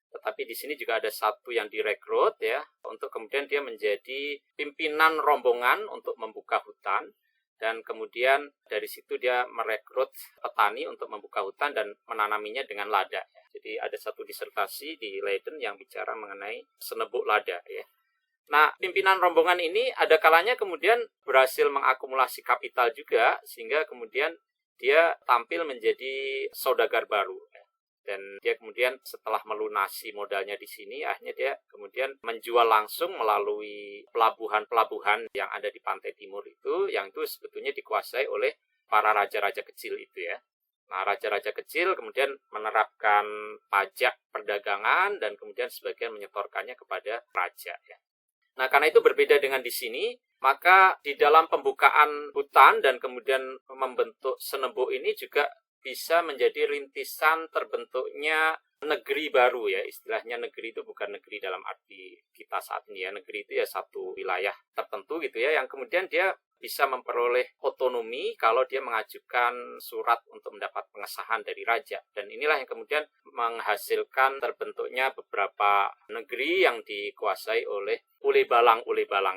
tetapi di sini juga ada satu yang direkrut ya untuk kemudian dia menjadi pimpinan rombongan untuk membuka hutan dan kemudian dari situ dia merekrut petani untuk membuka hutan dan menanaminya dengan lada. Jadi ada satu disertasi di Leiden yang bicara mengenai senebuk lada ya. Nah, pimpinan rombongan ini ada kalanya kemudian berhasil mengakumulasi kapital juga sehingga kemudian dia tampil menjadi saudagar baru. Dan dia kemudian setelah melunasi modalnya di sini, akhirnya dia kemudian menjual langsung melalui pelabuhan-pelabuhan yang ada di pantai timur itu, yang itu sebetulnya dikuasai oleh para raja-raja kecil itu ya. Nah, raja-raja kecil kemudian menerapkan pajak perdagangan dan kemudian sebagian menyetorkannya kepada raja ya. Nah, karena itu berbeda dengan di sini, maka di dalam pembukaan hutan dan kemudian membentuk senebuk ini juga bisa menjadi rintisan terbentuknya negeri baru ya. Istilahnya negeri itu bukan negeri dalam arti kita saat ini ya. Negeri itu ya satu wilayah tertentu gitu ya, yang kemudian dia bisa memperoleh otonomi kalau dia mengajukan surat untuk mendapat pengesahan dari raja. Dan inilah yang kemudian menghasilkan terbentuknya beberapa negeri yang dikuasai oleh ule-balang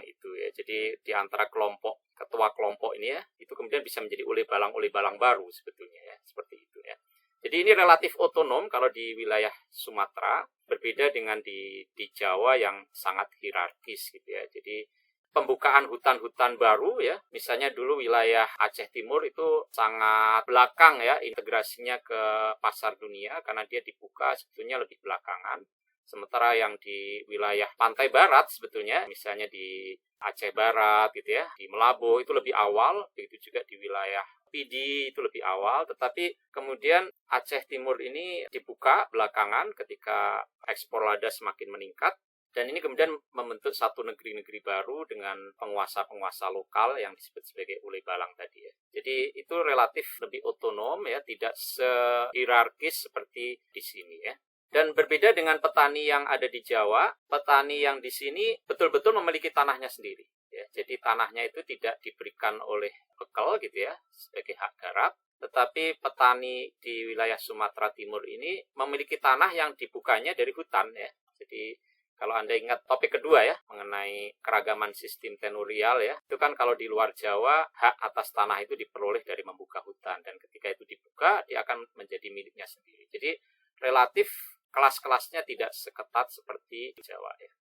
itu ya. Jadi di antara kelompok, ketua kelompok ini ya, itu kemudian bisa menjadi ule-balang baru sebetulnya ya, seperti itu ya. Jadi ini relatif otonom kalau di wilayah Sumatera, berbeda dengan di Jawa yang sangat hierarkis gitu ya. Jadi pembukaan hutan-hutan baru ya, misalnya dulu wilayah Aceh Timur itu sangat belakang ya integrasinya ke pasar dunia karena dia dibuka sebetulnya lebih belakangan. Sementara yang di wilayah pantai barat sebetulnya, misalnya di Aceh Barat gitu ya, di Melabo itu lebih awal, begitu juga di wilayah Pidi itu lebih awal, tetapi kemudian Aceh Timur ini dibuka belakangan ketika ekspor lada semakin meningkat. Dan ini kemudian membentuk satu negeri-negeri baru dengan penguasa-penguasa lokal yang disebut sebagai ule balang tadi ya. Jadi itu relatif lebih otonom ya, tidak sehierarkis seperti di sini ya. Dan berbeda dengan petani yang ada di Jawa, petani yang di sini betul-betul memiliki tanahnya sendiri. Ya, jadi tanahnya itu tidak diberikan oleh bekal gitu ya, sebagai hak garap. Tetapi petani di wilayah Sumatera Timur ini memiliki tanah yang dibukanya dari hutan ya. Jadi kalau Anda ingat topik kedua ya, mengenai keragaman sistem tenurial ya, itu kan kalau di luar Jawa, hak atas tanah itu diperoleh dari membuka hutan. Dan ketika itu dibuka, dia akan menjadi miliknya sendiri. Jadi relatif kelas-kelasnya tidak seketat seperti di Jawa ya.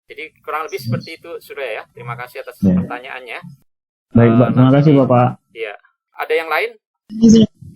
Jadi kurang lebih seperti itu Surya ya. Terima kasih atas pertanyaannya. Baik Pak, terima kasih Bapak. Iya. Ada yang lain?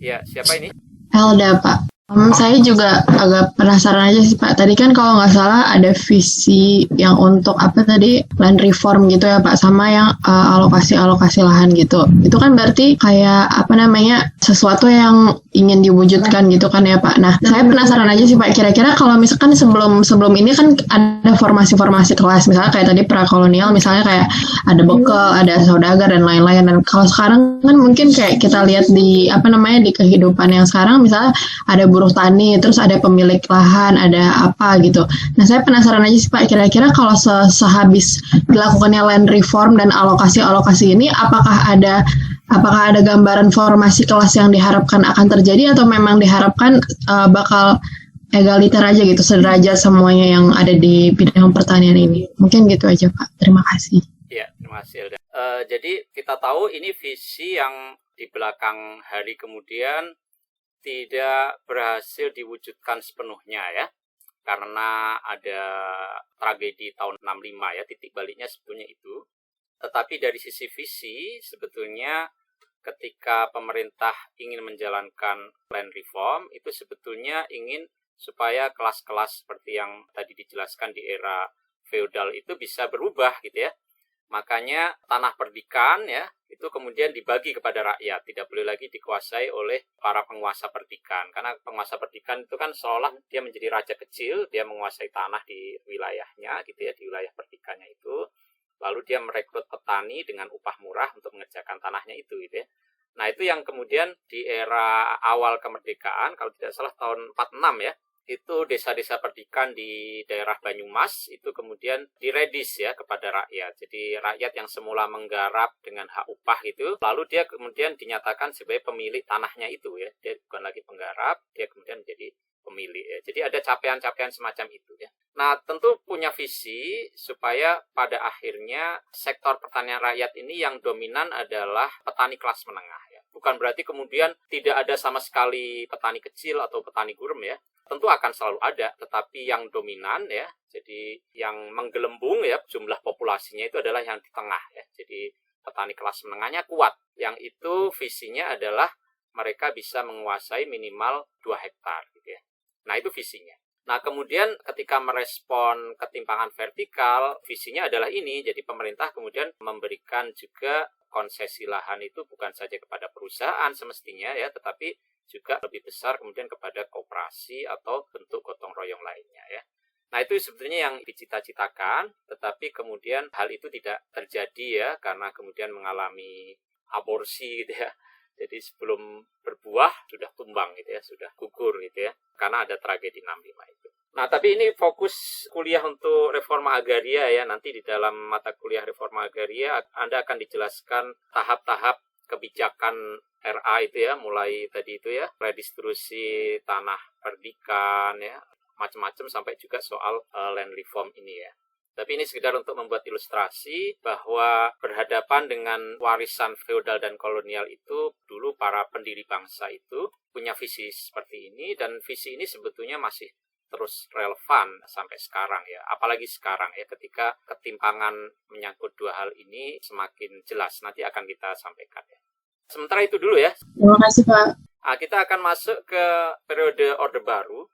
Ya, siapa ini? Elda Pak. Saya juga agak penasaran aja sih Pak. Tadi kan kalau nggak salah ada visi yang untuk apa tadi land reform gitu ya Pak, sama yang alokasi lahan gitu. Itu kan berarti kayak apa namanya sesuatu yang ingin diwujudkan gitu kan ya Pak. Nah, saya penasaran aja sih Pak. Kira-kira kalau misalkan sebelum ini kan ada formasi-formasi kelas, misalnya kayak tadi prakolonial, misalnya kayak ada bekal, ada saudagar dan lain-lain. Dan kalau sekarang kan mungkin kayak kita lihat di apa namanya di kehidupan yang sekarang, misalnya ada buruh tani, terus ada pemilik lahan, ada apa gitu. Nah, saya penasaran aja sih Pak, kira-kira kalau sehabis dilakukannya land reform dan alokasi ini, apakah ada gambaran formasi kelas yang diharapkan akan terjadi atau memang diharapkan bakal egaliter aja gitu, sederajat semuanya yang ada di bidang pertanian ini. Mungkin gitu aja Pak. Terima kasih. Ya, terima kasih Elda. Jadi kita tahu ini visi yang di belakang hari kemudian tidak berhasil diwujudkan sepenuhnya ya, karena ada tragedi tahun 65 ya, titik baliknya sebetulnya itu. Tetapi dari sisi visi sebetulnya ketika pemerintah ingin menjalankan land reform itu sebetulnya ingin supaya kelas-kelas seperti yang tadi dijelaskan di era feodal itu bisa berubah gitu ya. Makanya tanah perdikan ya itu kemudian dibagi kepada rakyat, tidak boleh lagi dikuasai oleh para penguasa perdikan. Karena penguasa perdikan itu kan seolah dia menjadi raja kecil, dia menguasai tanah di wilayahnya gitu ya, di wilayah perdikannya itu. Lalu dia merekrut petani dengan upah murah untuk mengerjakan tanahnya itu gitu ya. Nah, itu yang kemudian di era awal kemerdekaan, kalau tidak salah tahun 46 ya, itu desa-desa perdikan di daerah Banyumas itu kemudian diredis ya kepada rakyat. Jadi rakyat yang semula menggarap dengan hak upah itu, lalu dia kemudian dinyatakan sebagai pemilik tanahnya itu ya. Dia bukan lagi penggarap, dia kemudian menjadi pemilik ya. Jadi ada capaian-capaian semacam itu ya. Nah, tentu punya visi supaya pada akhirnya sektor pertanian rakyat ini yang dominan adalah petani kelas menengah ya. Bukan berarti kemudian tidak ada sama sekali petani kecil atau petani gurem ya. Tentu akan selalu ada, tetapi yang dominan ya, jadi yang menggelembung ya, jumlah populasinya itu adalah yang di tengah ya. Jadi petani kelas menengahnya kuat. Yang itu visinya adalah mereka bisa menguasai minimal 2 hektar gitu ya. Nah, itu visinya. Nah, kemudian ketika merespon ketimpangan vertikal, visinya adalah ini. Jadi pemerintah kemudian memberikan juga konsesi lahan itu bukan saja kepada perusahaan semestinya ya, tetapi juga lebih besar kemudian kepada koperasi atau bentuk gotong royong lainnya ya. Nah, itu sebetulnya yang dicita-citakan, tetapi kemudian hal itu tidak terjadi ya, karena kemudian mengalami aborsi gitu ya. Jadi sebelum berbuah sudah tumbang gitu ya, sudah gugur gitu ya, karena ada tragedi 65 itu. Nah, tapi ini fokus kuliah untuk reforma agraria ya. Nanti di dalam mata kuliah reforma agraria Anda akan dijelaskan tahap-tahap kebijakan RA itu ya, mulai tadi itu ya, redistribusi tanah perdikan ya, macam-macam sampai juga soal land reform ini ya. Tapi ini sekedar untuk membuat ilustrasi bahwa berhadapan dengan warisan feodal dan kolonial itu, dulu para pendiri bangsa itu punya visi seperti ini, dan visi ini sebetulnya masih terus relevan sampai sekarang ya. Apalagi sekarang ya, ketika ketimpangan menyangkut dua hal ini semakin jelas. Nanti akan kita sampaikan ya. Sementara itu dulu ya. Terima kasih Pak. Nah, kita akan masuk ke periode Orde Baru.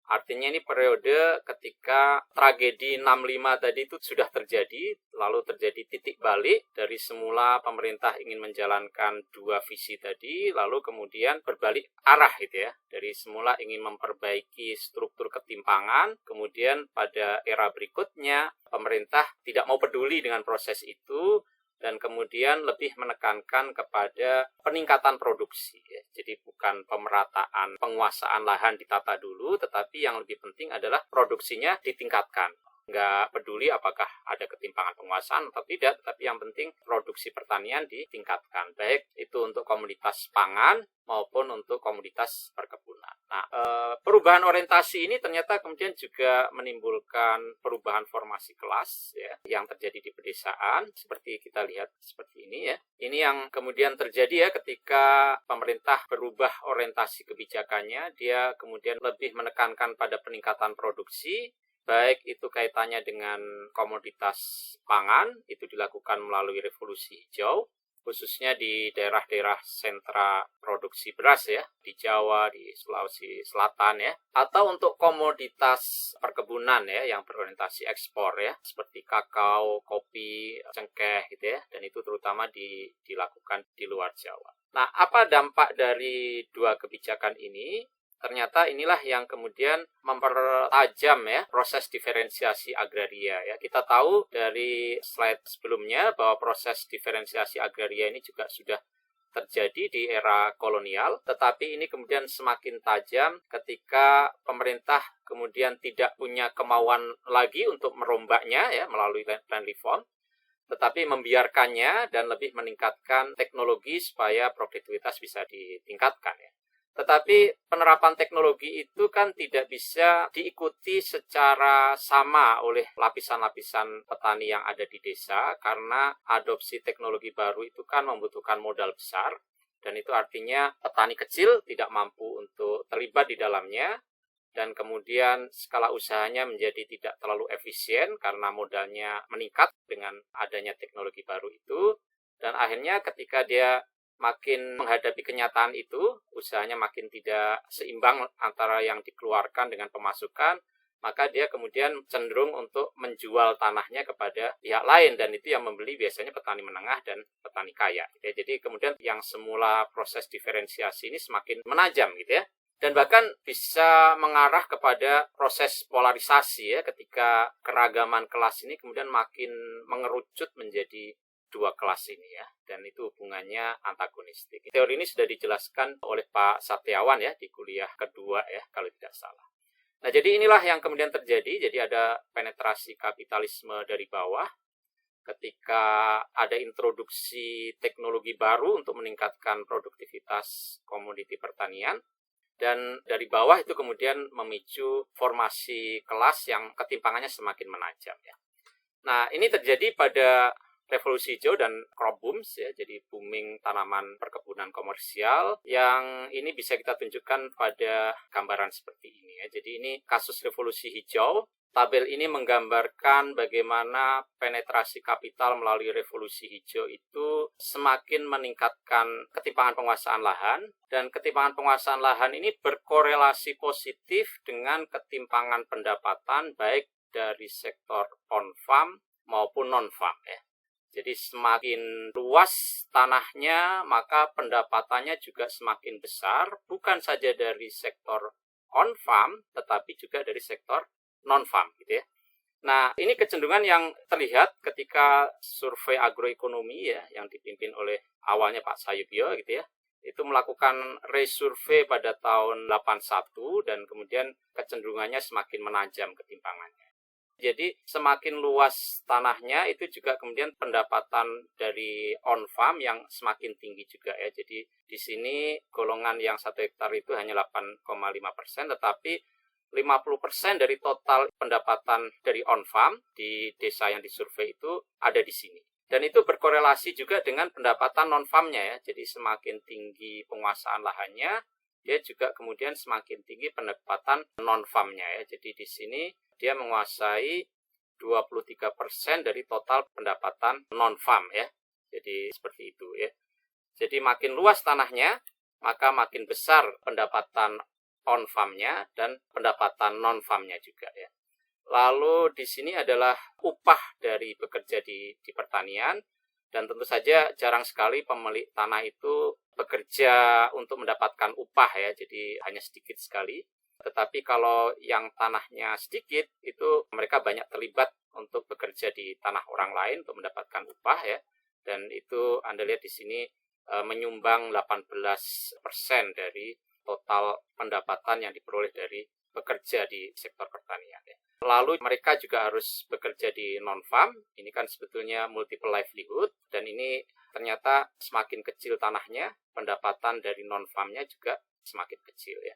Artinya ini periode ketika tragedi 65 tadi itu sudah terjadi, lalu terjadi titik balik dari semula pemerintah ingin menjalankan dua visi tadi, lalu kemudian berbalik arah gitu ya. Dari semula ingin memperbaiki struktur ketimpangan, kemudian pada era berikutnya pemerintah tidak mau peduli dengan proses itu, dan kemudian lebih menekankan kepada peningkatan produksi ya. Jadi bukan pemerataan penguasaan lahan ditata dulu, tetapi yang lebih penting adalah produksinya ditingkatkan. Nggak peduli apakah ada ketimpangan penguasaan atau tidak, tetapi yang penting produksi pertanian ditingkatkan, baik itu untuk komoditas pangan maupun untuk komoditas perkebunan. Nah, perubahan orientasi ini ternyata kemudian juga menimbulkan perubahan formasi kelas ya, yang terjadi di pedesaan, seperti kita lihat seperti ini ya. Ini yang kemudian terjadi ya ketika pemerintah berubah orientasi kebijakannya, dia kemudian lebih menekankan pada peningkatan produksi, baik itu kaitannya dengan komoditas pangan, itu dilakukan melalui revolusi hijau, khususnya di daerah-daerah sentra produksi beras ya, di Jawa, di Sulawesi Selatan ya, atau untuk komoditas perkebunan ya, yang berorientasi ekspor ya, seperti kakao, kopi, cengkeh gitu ya, dan itu terutama dilakukan di luar Jawa. Nah, apa dampak dari dua kebijakan ini? Ternyata inilah yang kemudian mempertajam ya proses diferensiasi agraria ya. Kita tahu dari slide sebelumnya bahwa proses diferensiasi agraria ini juga sudah terjadi di era kolonial, tetapi ini kemudian semakin tajam ketika pemerintah kemudian tidak punya kemauan lagi untuk merombaknya ya melalui land reform, tetapi membiarkannya dan lebih meningkatkan teknologi supaya produktivitas bisa ditingkatkan ya. Tetapi penerapan teknologi itu kan tidak bisa diikuti secara sama oleh lapisan-lapisan petani yang ada di desa, karena adopsi teknologi baru itu kan membutuhkan modal besar, dan itu artinya petani kecil tidak mampu untuk terlibat di dalamnya, dan kemudian skala usahanya menjadi tidak terlalu efisien karena modalnya meningkat dengan adanya teknologi baru itu, dan akhirnya ketika dia makin menghadapi kenyataan itu, usahanya makin tidak seimbang antara yang dikeluarkan dengan pemasukan, maka dia kemudian cenderung untuk menjual tanahnya kepada pihak lain, dan itu yang membeli biasanya petani menengah dan petani kaya. Ya, jadi kemudian yang semula proses diferensiasi ini semakin menajam gitu ya, dan bahkan bisa mengarah kepada proses polarisasi ya, ketika keragaman kelas ini kemudian makin mengerucut menjadi dua kelas ini ya, dan itu hubungannya antagonistik. Teori ini sudah dijelaskan oleh Pak Satriawan ya di kuliah kedua ya kalau tidak salah. Nah, jadi inilah yang kemudian terjadi. Jadi ada penetrasi kapitalisme dari bawah ketika ada introduksi teknologi baru untuk meningkatkan produktivitas komoditi pertanian, dan dari bawah itu kemudian memicu formasi kelas yang ketimpangannya semakin menajam ya. Nah, ini terjadi pada revolusi hijau dan crop booms ya, jadi booming tanaman perkebunan komersial, yang ini bisa kita tunjukkan pada gambaran seperti ini ya. Jadi ini kasus revolusi hijau. Tabel ini menggambarkan bagaimana penetrasi kapital melalui revolusi hijau itu semakin meningkatkan ketimpangan penguasaan lahan, dan ketimpangan penguasaan lahan ini berkorelasi positif dengan ketimpangan pendapatan baik dari sektor on-farm maupun non-farm ya. Jadi semakin luas tanahnya, maka pendapatannya juga semakin besar, bukan saja dari sektor on-farm, tetapi juga dari sektor non-farm gitu ya. Nah, ini kecenderungan yang terlihat ketika survei agroekonomi ya, yang dipimpin oleh awalnya Pak Sayubio gitu ya, itu melakukan resurvei pada tahun 81, dan kemudian kecenderungannya semakin menajam ketimpangannya. Jadi semakin luas tanahnya, itu juga kemudian pendapatan dari on-farm yang semakin tinggi juga ya. Jadi di sini golongan yang 1 hektar itu hanya 8,5%, tetapi 50% dari total pendapatan dari on-farm di desa yang disurvei itu ada di sini. Dan itu berkorelasi juga dengan pendapatan non-farmnya ya. Jadi semakin tinggi penguasaan lahannya, dia juga kemudian semakin tinggi pendapatan non-farmnya ya. Jadi di sini dia menguasai 23% dari total pendapatan non-farm ya. Jadi seperti itu ya. Jadi makin luas tanahnya, maka makin besar pendapatan on-farmnya dan pendapatan non-farmnya juga ya. Lalu di sini adalah upah dari bekerja di pertanian, dan tentu saja jarang sekali pemilik tanah itu bekerja untuk mendapatkan upah ya. Jadi hanya sedikit sekali. Tetapi kalau yang tanahnya sedikit, itu mereka banyak terlibat untuk bekerja di tanah orang lain untuk mendapatkan upah ya. dan itu Anda lihat di sini menyumbang 18% dari total pendapatan yang diperoleh dari bekerja di sektor pertanian. Lalu mereka juga harus bekerja di non-farm, ini kan sebetulnya multiple livelihood, dan ini ternyata semakin kecil tanahnya, pendapatan dari non-farmnya juga semakin kecil ya.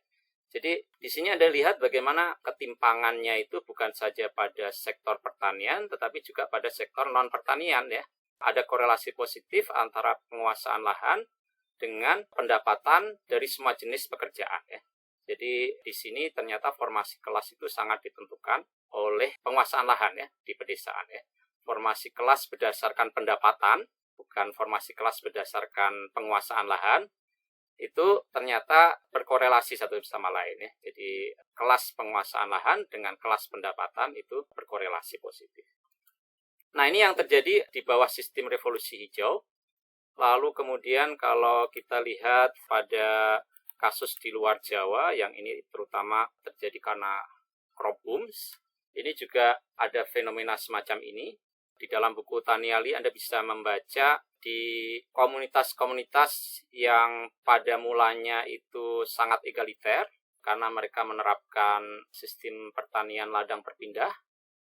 Jadi di sini Anda lihat bagaimana ketimpangannya itu bukan saja pada sektor pertanian, tetapi juga pada sektor non-pertanian ya. Ada korelasi positif antara penguasaan lahan dengan pendapatan dari semua jenis pekerjaan ya. Jadi di sini ternyata formasi kelas itu sangat ditentukan oleh penguasaan lahan ya di pedesaan ya. Formasi kelas berdasarkan pendapatan, bukan formasi kelas berdasarkan penguasaan lahan, itu ternyata berkorelasi satu sama lain ya. Jadi kelas penguasaan lahan dengan kelas pendapatan itu berkorelasi positif. Nah, ini yang terjadi di bawah sistem revolusi hijau. Lalu kemudian kalau kita lihat pada kasus di luar Jawa, yang ini terutama terjadi karena crop booms, ini juga ada fenomena semacam ini. Di dalam buku Taniali Anda bisa membaca di komunitas-komunitas yang pada mulanya itu sangat egaliter, karena mereka menerapkan sistem pertanian ladang berpindah,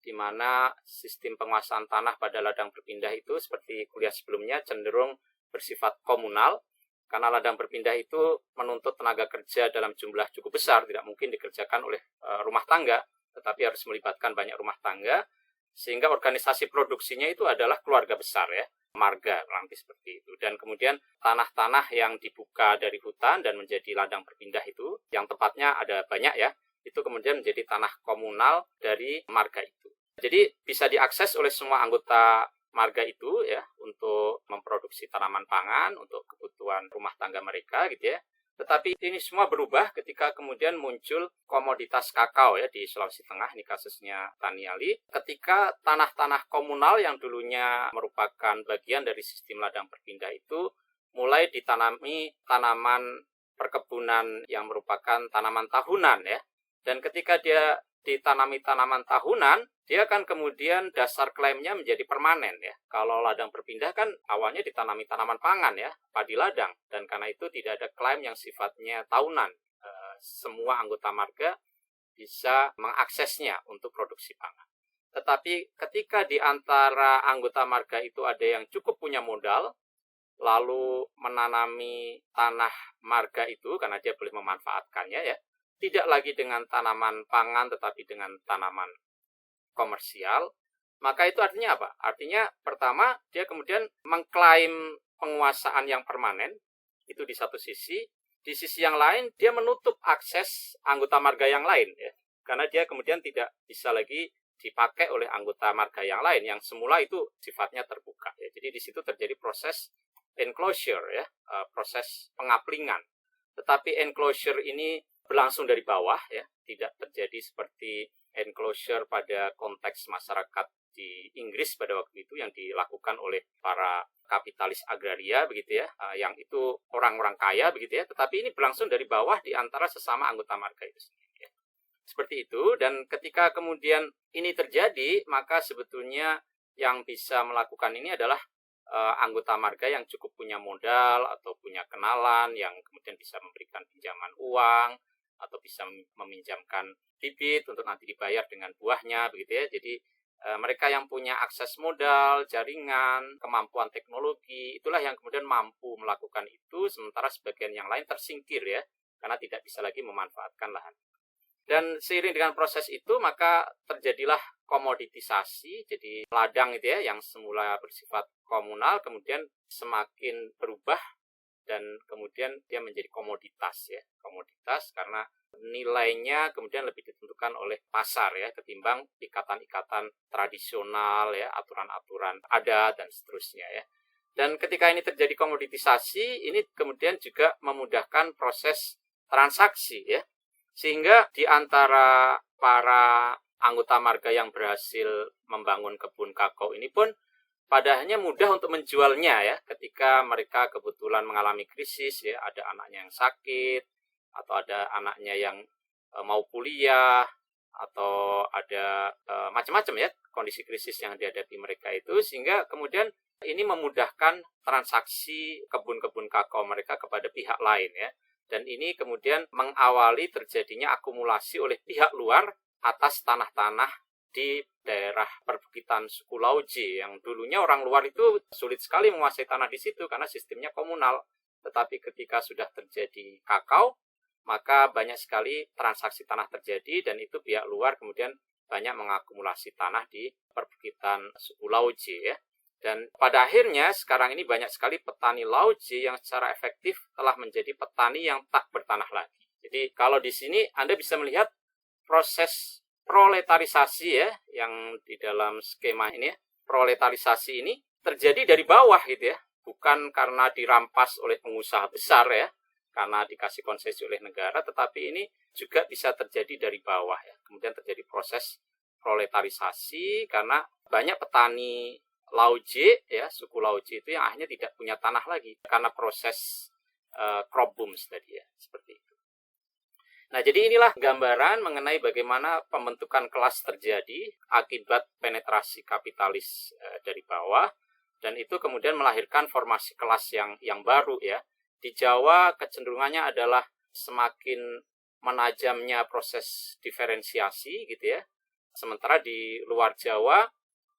di mana sistem penguasaan tanah pada ladang berpindah itu seperti kuliah sebelumnya cenderung bersifat komunal, karena ladang berpindah itu menuntut tenaga kerja dalam jumlah cukup besar, tidak mungkin dikerjakan oleh rumah tangga, tetapi harus melibatkan banyak rumah tangga, sehingga organisasi produksinya itu adalah keluarga besar ya, marga nanti seperti itu. Dan kemudian tanah-tanah yang dibuka dari hutan dan menjadi ladang berpindah itu, yang tepatnya ada banyak ya, itu kemudian menjadi tanah komunal dari marga itu. Jadi bisa diakses oleh semua anggota marga itu ya untuk memproduksi tanaman pangan untuk kebutuhan rumah tangga mereka gitu ya. Tetapi ini semua berubah ketika kemudian muncul komoditas kakao ya di Sulawesi Tengah, ini kasusnya Taniali. Ketika tanah-tanah komunal yang dulunya merupakan bagian dari sistem ladang berpindah itu mulai ditanami tanaman perkebunan yang merupakan tanaman tahunan ya. Dan ketika dia ditanami tanaman tahunan, dia kan kemudian dasar klaimnya menjadi permanen ya. Kalau ladang berpindah kan awalnya ditanami tanaman pangan ya, padi ladang, dan karena itu tidak ada klaim yang sifatnya tahunan. Semua anggota marga bisa mengaksesnya untuk produksi pangan. Tetapi ketika di antara anggota marga itu ada yang cukup punya modal, lalu menanami tanah marga itu karena dia boleh memanfaatkannya ya, tidak lagi dengan tanaman pangan tetapi dengan tanaman komersial, maka itu artinya apa? Artinya pertama dia kemudian mengklaim penguasaan yang permanen, itu di satu sisi. Di sisi yang lain dia menutup akses anggota marga yang lain ya, karena dia kemudian tidak bisa lagi dipakai oleh anggota marga yang lain yang semula itu sifatnya terbuka ya. Jadi di situ terjadi proses enclosure ya, proses pengaplingan. Tetapi enclosure ini berlangsung dari bawah ya, tidak terjadi seperti enclosure pada konteks masyarakat di Inggris pada waktu itu yang dilakukan oleh para kapitalis agraria begitu ya, yang itu orang-orang kaya begitu ya, tetapi ini berlangsung dari bawah di antara sesama anggota marga itu sendiri ya. Seperti itu, dan ketika kemudian ini terjadi, maka sebetulnya yang bisa melakukan ini adalah anggota marga yang cukup punya modal atau punya kenalan yang kemudian bisa memberikan pinjaman uang atau bisa meminjamkan bibit untuk nanti dibayar dengan buahnya begitu ya. Jadi mereka yang punya akses modal, jaringan, kemampuan teknologi, itulah yang kemudian mampu melakukan itu, sementara sebagian yang lain tersingkir ya, karena tidak bisa lagi memanfaatkan lahan. Dan seiring dengan proses itu maka terjadilah komoditisasi, jadi ladang itu ya yang semula bersifat komunal kemudian semakin berubah dan kemudian dia menjadi komoditas ya, komoditas karena nilainya kemudian lebih ditentukan oleh pasar ya ketimbang ikatan-ikatan tradisional ya, aturan-aturan adat dan seterusnya ya. Dan ketika ini terjadi komoditisasi, ini kemudian juga memudahkan proses transaksi ya. Sehingga di antara para anggota marga yang berhasil membangun kebun kakao ini pun padahal mudah untuk menjualnya ya, ketika mereka kebetulan mengalami krisis ya, ada anaknya yang sakit atau ada anaknya yang mau kuliah atau ada macam-macam ya kondisi krisis yang dihadapi mereka itu, sehingga kemudian ini memudahkan transaksi kebun-kebun kakao mereka kepada pihak lain ya. Dan ini kemudian mengawali terjadinya akumulasi oleh pihak luar atas tanah-tanah di daerah perbukitan suku Laoji yang dulunya orang luar itu sulit sekali menguasai tanah di situ karena sistemnya komunal. Tetapi ketika sudah terjadi kakao, maka banyak sekali transaksi tanah terjadi dan itu pihak luar kemudian banyak mengakumulasi tanah di perbukitan suku Laoji ya. Dan pada akhirnya sekarang ini banyak sekali petani Laoji yang secara efektif telah menjadi petani yang tak bertanah lagi. Jadi kalau di sini Anda bisa melihat proses proletarisasi ya, yang di dalam skema ini ya, proletarisasi ini terjadi dari bawah gitu ya, bukan karena dirampas oleh pengusaha besar ya, karena dikasih konsesi oleh negara, tetapi ini juga bisa terjadi dari bawah ya. Kemudian terjadi proses proletarisasi karena banyak petani Laoji ya, suku Laoji itu yang akhirnya tidak punya tanah lagi karena proses crop booms tadi ya, seperti itu. Nah, jadi inilah gambaran mengenai bagaimana pembentukan kelas terjadi akibat penetrasi kapitalis dari bawah, dan itu kemudian melahirkan formasi kelas yang baru ya. Di Jawa kecenderungannya adalah semakin menajamnya proses diferensiasi gitu ya. Sementara di luar Jawa,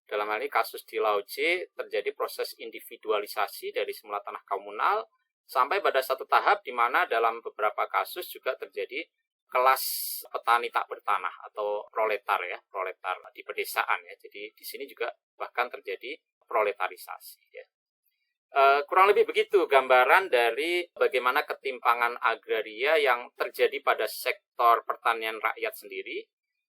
dalam hal ini kasus di Laoji, terjadi proses individualisasi dari semula tanah komunal sampai pada satu tahap di mana dalam beberapa kasus juga terjadi kelas petani tak bertanah atau proletar ya, proletar di pedesaan ya. Jadi di sini juga bahkan terjadi proletarisasi ya. Kurang lebih begitu gambaran dari bagaimana ketimpangan agraria yang terjadi pada sektor pertanian rakyat sendiri.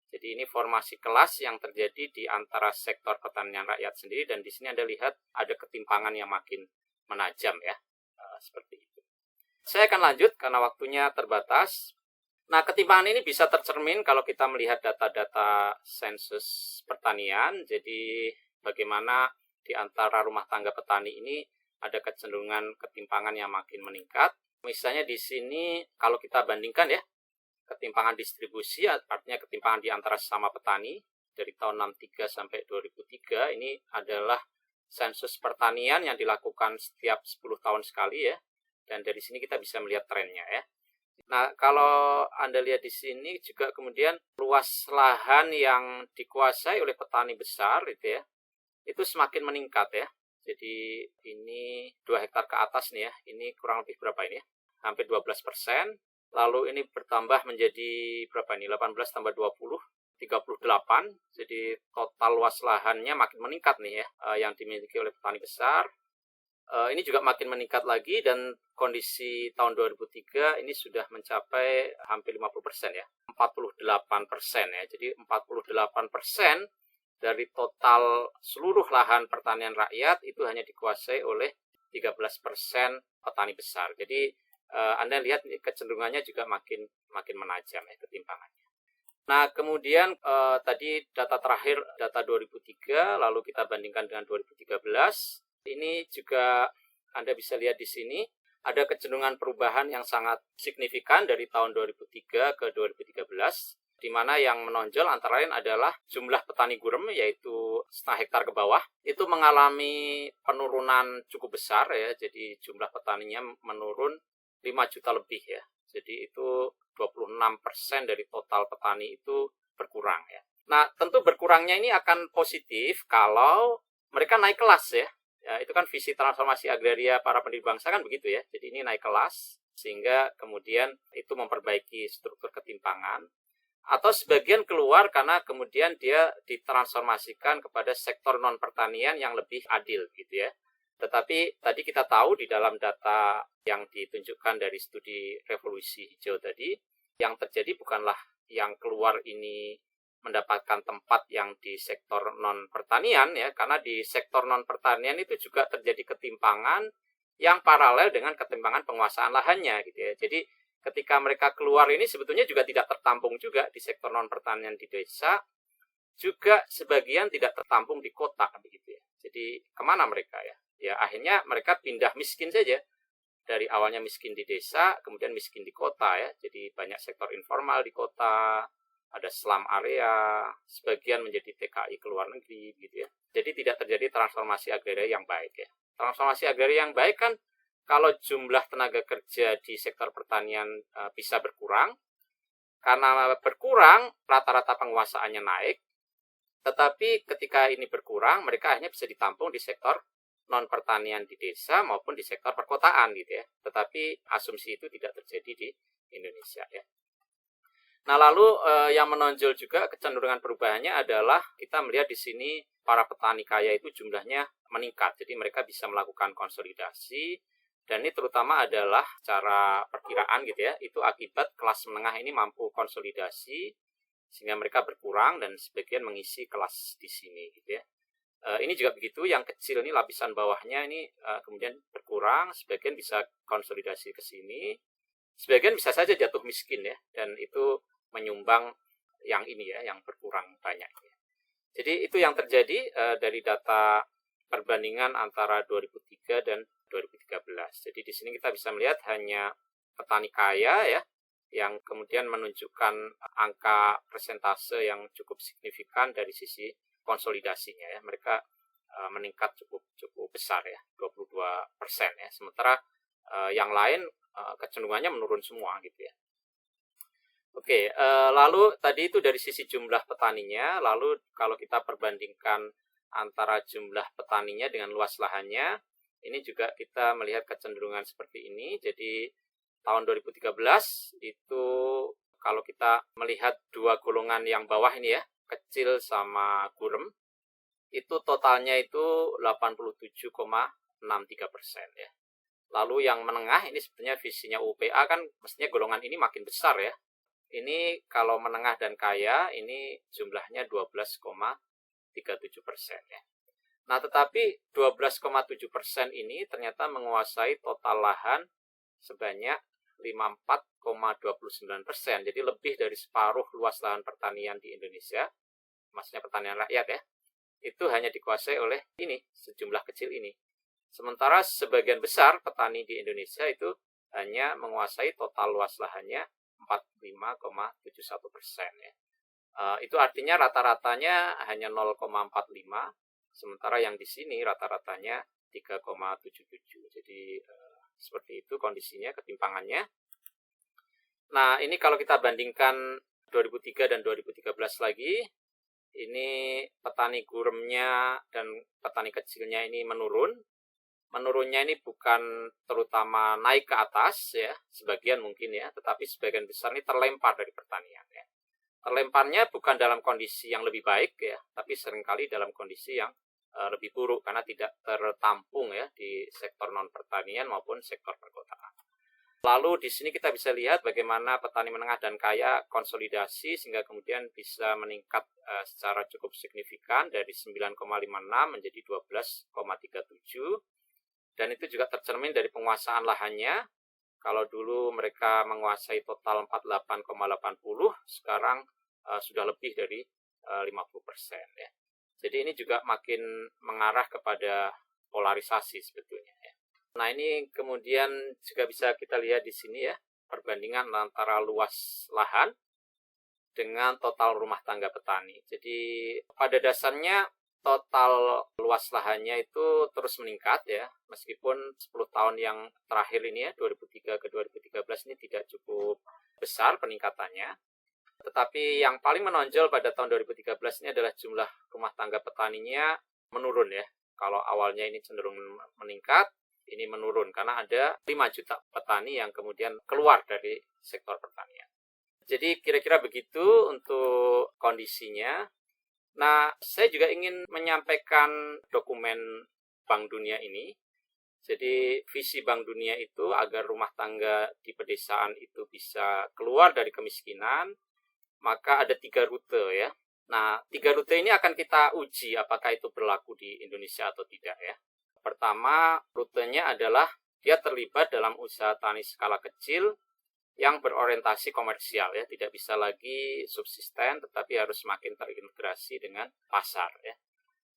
Jadi ini formasi kelas yang terjadi di antara sektor pertanian rakyat sendiri, dan di sini Anda lihat ada ketimpangan yang makin menajam ya, seperti itu. Saya akan lanjut karena waktunya terbatas. Nah, ketimpangan ini bisa tercermin kalau kita melihat data-data sensus pertanian. Jadi bagaimana di antara rumah tangga petani ini ada kecenderungan ketimpangan yang makin meningkat. Misalnya di sini kalau kita bandingkan ya, ketimpangan distribusi artinya ketimpangan di antara sesama petani dari tahun 63 sampai 2003 ini adalah sensus pertanian yang dilakukan setiap 10 tahun sekali ya. Dan dari sini kita bisa melihat trennya ya. Nah, kalau Anda lihat di sini juga kemudian luas lahan yang dikuasai oleh petani besar itu ya, itu semakin meningkat ya. Jadi ini 2 hektar ke atas nih ya, ini kurang lebih berapa ini ya? Hampir 12%. Lalu ini bertambah menjadi berapa ini? 18 tambah 20, 38. Jadi total luas lahannya makin meningkat nih ya, yang dimiliki oleh petani besar. Ini juga makin meningkat lagi dan kondisi tahun 2003 ini sudah mencapai hampir 50% ya, 48% ya. Jadi 48% dari total seluruh lahan pertanian rakyat itu hanya dikuasai oleh 13% petani besar. Jadi Anda lihat kecenderungannya juga makin menajam ya ketimpangannya. Nah, kemudian tadi data terakhir, data 2003, lalu kita bandingkan dengan 2013. Ini juga Anda bisa lihat di sini ada kecenderungan perubahan yang sangat signifikan dari tahun 2003 ke 2013, di mana yang menonjol antara lain adalah jumlah petani gurem, yaitu setengah hektar ke bawah, itu mengalami penurunan cukup besar ya. Jadi jumlah petaninya menurun 5 juta lebih ya. Jadi itu 26% dari total petani itu berkurang ya. Nah, tentu berkurangnya ini akan positif kalau mereka naik kelas ya. Ya, itu kan visi transformasi agraria para pendiri bangsa kan begitu ya. Jadi ini naik kelas sehingga kemudian itu memperbaiki struktur ketimpangan. Atau sebagian keluar karena kemudian dia ditransformasikan kepada sektor non pertanian yang lebih adil gitu ya. Tetapi tadi kita tahu di dalam data yang ditunjukkan dari studi revolusi hijau tadi, yang terjadi bukanlah yang keluar ini mendapatkan tempat yang di sektor non pertanian ya, karena di sektor non pertanian itu juga terjadi ketimpangan yang paralel dengan ketimpangan penguasaan lahannya gitu ya. Jadi ketika mereka keluar ini sebetulnya juga tidak tertampung juga di sektor non pertanian di desa, juga sebagian tidak tertampung di kota begitu ya. Jadi kemana mereka ya? Ya akhirnya mereka pindah miskin saja. Dari awalnya miskin di desa, kemudian miskin di kota ya. Jadi banyak sektor informal di kota, ada slum area, sebagian menjadi TKI ke luar negeri gitu ya. Jadi tidak terjadi transformasi agraria yang baik ya. Transformasi agraria yang baik kan kalau jumlah tenaga kerja di sektor pertanian bisa berkurang, karena berkurang rata-rata penguasaannya naik, tetapi ketika ini berkurang mereka akhirnya bisa ditampung di sektor non pertanian di desa maupun di sektor perkotaan gitu ya. Tetapi asumsi itu tidak terjadi di Indonesia ya. Nah, lalu yang menonjol juga kecenderungan perubahannya adalah kita melihat di sini para petani kaya itu jumlahnya meningkat. Jadi mereka bisa melakukan konsolidasi, dan ini terutama adalah cara perkiraan gitu ya. Itu akibat kelas menengah ini mampu konsolidasi sehingga mereka berkurang dan sebagian mengisi kelas di sini gitu ya. Ini juga begitu, yang kecil ini lapisan bawahnya ini kemudian berkurang, sebagian bisa konsolidasi ke sini, sebagian bisa saja jatuh miskin ya, dan itu menyumbang yang ini ya, yang berkurang banyak ya. Jadi itu yang terjadi dari data perbandingan antara 2003 dan 2013. Jadi di sini kita bisa melihat hanya petani kaya ya yang kemudian menunjukkan angka persentase yang cukup signifikan dari sisi konsolidasinya ya. Mereka meningkat cukup besar ya, 22% ya. Sementara yang lain kecenderungannya menurun semua gitu ya. Oke, lalu tadi itu dari sisi jumlah petaninya, lalu kalau kita perbandingkan antara jumlah petaninya dengan luas lahannya, ini juga kita melihat kecenderungan seperti ini. Jadi tahun 2013 itu kalau kita melihat dua golongan yang bawah ini ya, kecil sama gurem, itu totalnya itu 87,63% ya. Lalu yang menengah ini sebetulnya visinya UPA kan mestinya golongan ini makin besar ya. Ini kalau menengah dan kaya ini jumlahnya 12,37% ya. Nah, tetapi 12,7% ini ternyata menguasai total lahan sebanyak 54,29%. Jadi lebih dari separuh luas lahan pertanian di Indonesia, maksudnya pertanian rakyat ya, itu hanya dikuasai oleh ini, sejumlah kecil ini. Sementara sebagian besar petani di Indonesia itu hanya menguasai total luas lahannya 45,71% ya. Itu artinya rata-ratanya hanya 0,45, sementara yang di sini rata-ratanya 3,77. Jadi seperti itu kondisinya, ketimpangannya. Nah, ini kalau kita bandingkan 2003 dan 2013 lagi, ini petani guremnya dan petani kecilnya ini menurun. Menurunnya ini bukan terutama naik ke atas ya, sebagian mungkin ya, tetapi sebagian besar ini terlempar dari pertanian ya. Terlemparnya bukan dalam kondisi yang lebih baik ya, tapi seringkali dalam kondisi yang lebih buruk karena tidak tertampung ya di sektor non pertanian maupun sektor perkotaan. Lalu di sini kita bisa lihat bagaimana petani menengah dan kaya konsolidasi sehingga kemudian bisa meningkat secara cukup signifikan dari 9,56 menjadi 12,37. Dan itu juga tercermin dari penguasaan lahannya. Kalau dulu mereka menguasai total 48,80, sekarang sudah lebih dari 50% ya. Jadi ini juga makin mengarah kepada polarisasi sebetulnya ya. Nah, ini kemudian juga bisa kita lihat di sini ya, perbandingan antara luas lahan dengan total rumah tangga petani. Jadi pada dasarnya total luas lahannya itu terus meningkat ya, meskipun 10 tahun yang terakhir ini ya, 2003 ke 2013 ini tidak cukup besar peningkatannya. Tetapi yang paling menonjol pada tahun 2013 ini adalah jumlah rumah tangga petaninya menurun ya. Kalau awalnya ini cenderung meningkat, ini menurun karena ada 5 juta petani yang kemudian keluar dari sektor pertanian. Jadi kira-kira begitu untuk kondisinya. Nah, saya juga ingin menyampaikan dokumen Bank Dunia ini. Jadi, visi Bank Dunia itu agar rumah tangga di pedesaan itu bisa keluar dari kemiskinan, maka ada 3 rute ya. Nah, 3 rute ini akan kita uji apakah itu berlaku di Indonesia atau tidak ya. Pertama, rutenya adalah dia terlibat dalam usaha tani skala kecil yang berorientasi komersial ya, tidak bisa lagi subsisten tetapi harus semakin terintegrasi dengan pasar ya.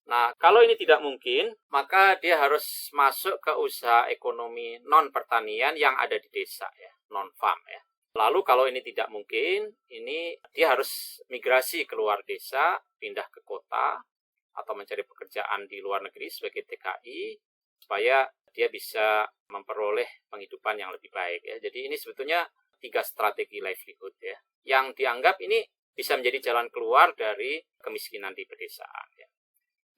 Nah, kalau ini tidak mungkin, maka dia harus masuk ke usaha ekonomi non pertanian yang ada di desa ya, non farm ya. Lalu kalau ini tidak mungkin, ini dia harus migrasi keluar desa, pindah ke kota, atau mencari pekerjaan di luar negeri sebagai TKI, supaya dia bisa memperoleh penghidupan yang lebih baik ya. Jadi ini sebetulnya 3 strategi livelihood ya, yang dianggap ini bisa menjadi jalan keluar dari kemiskinan di pedesaan ya.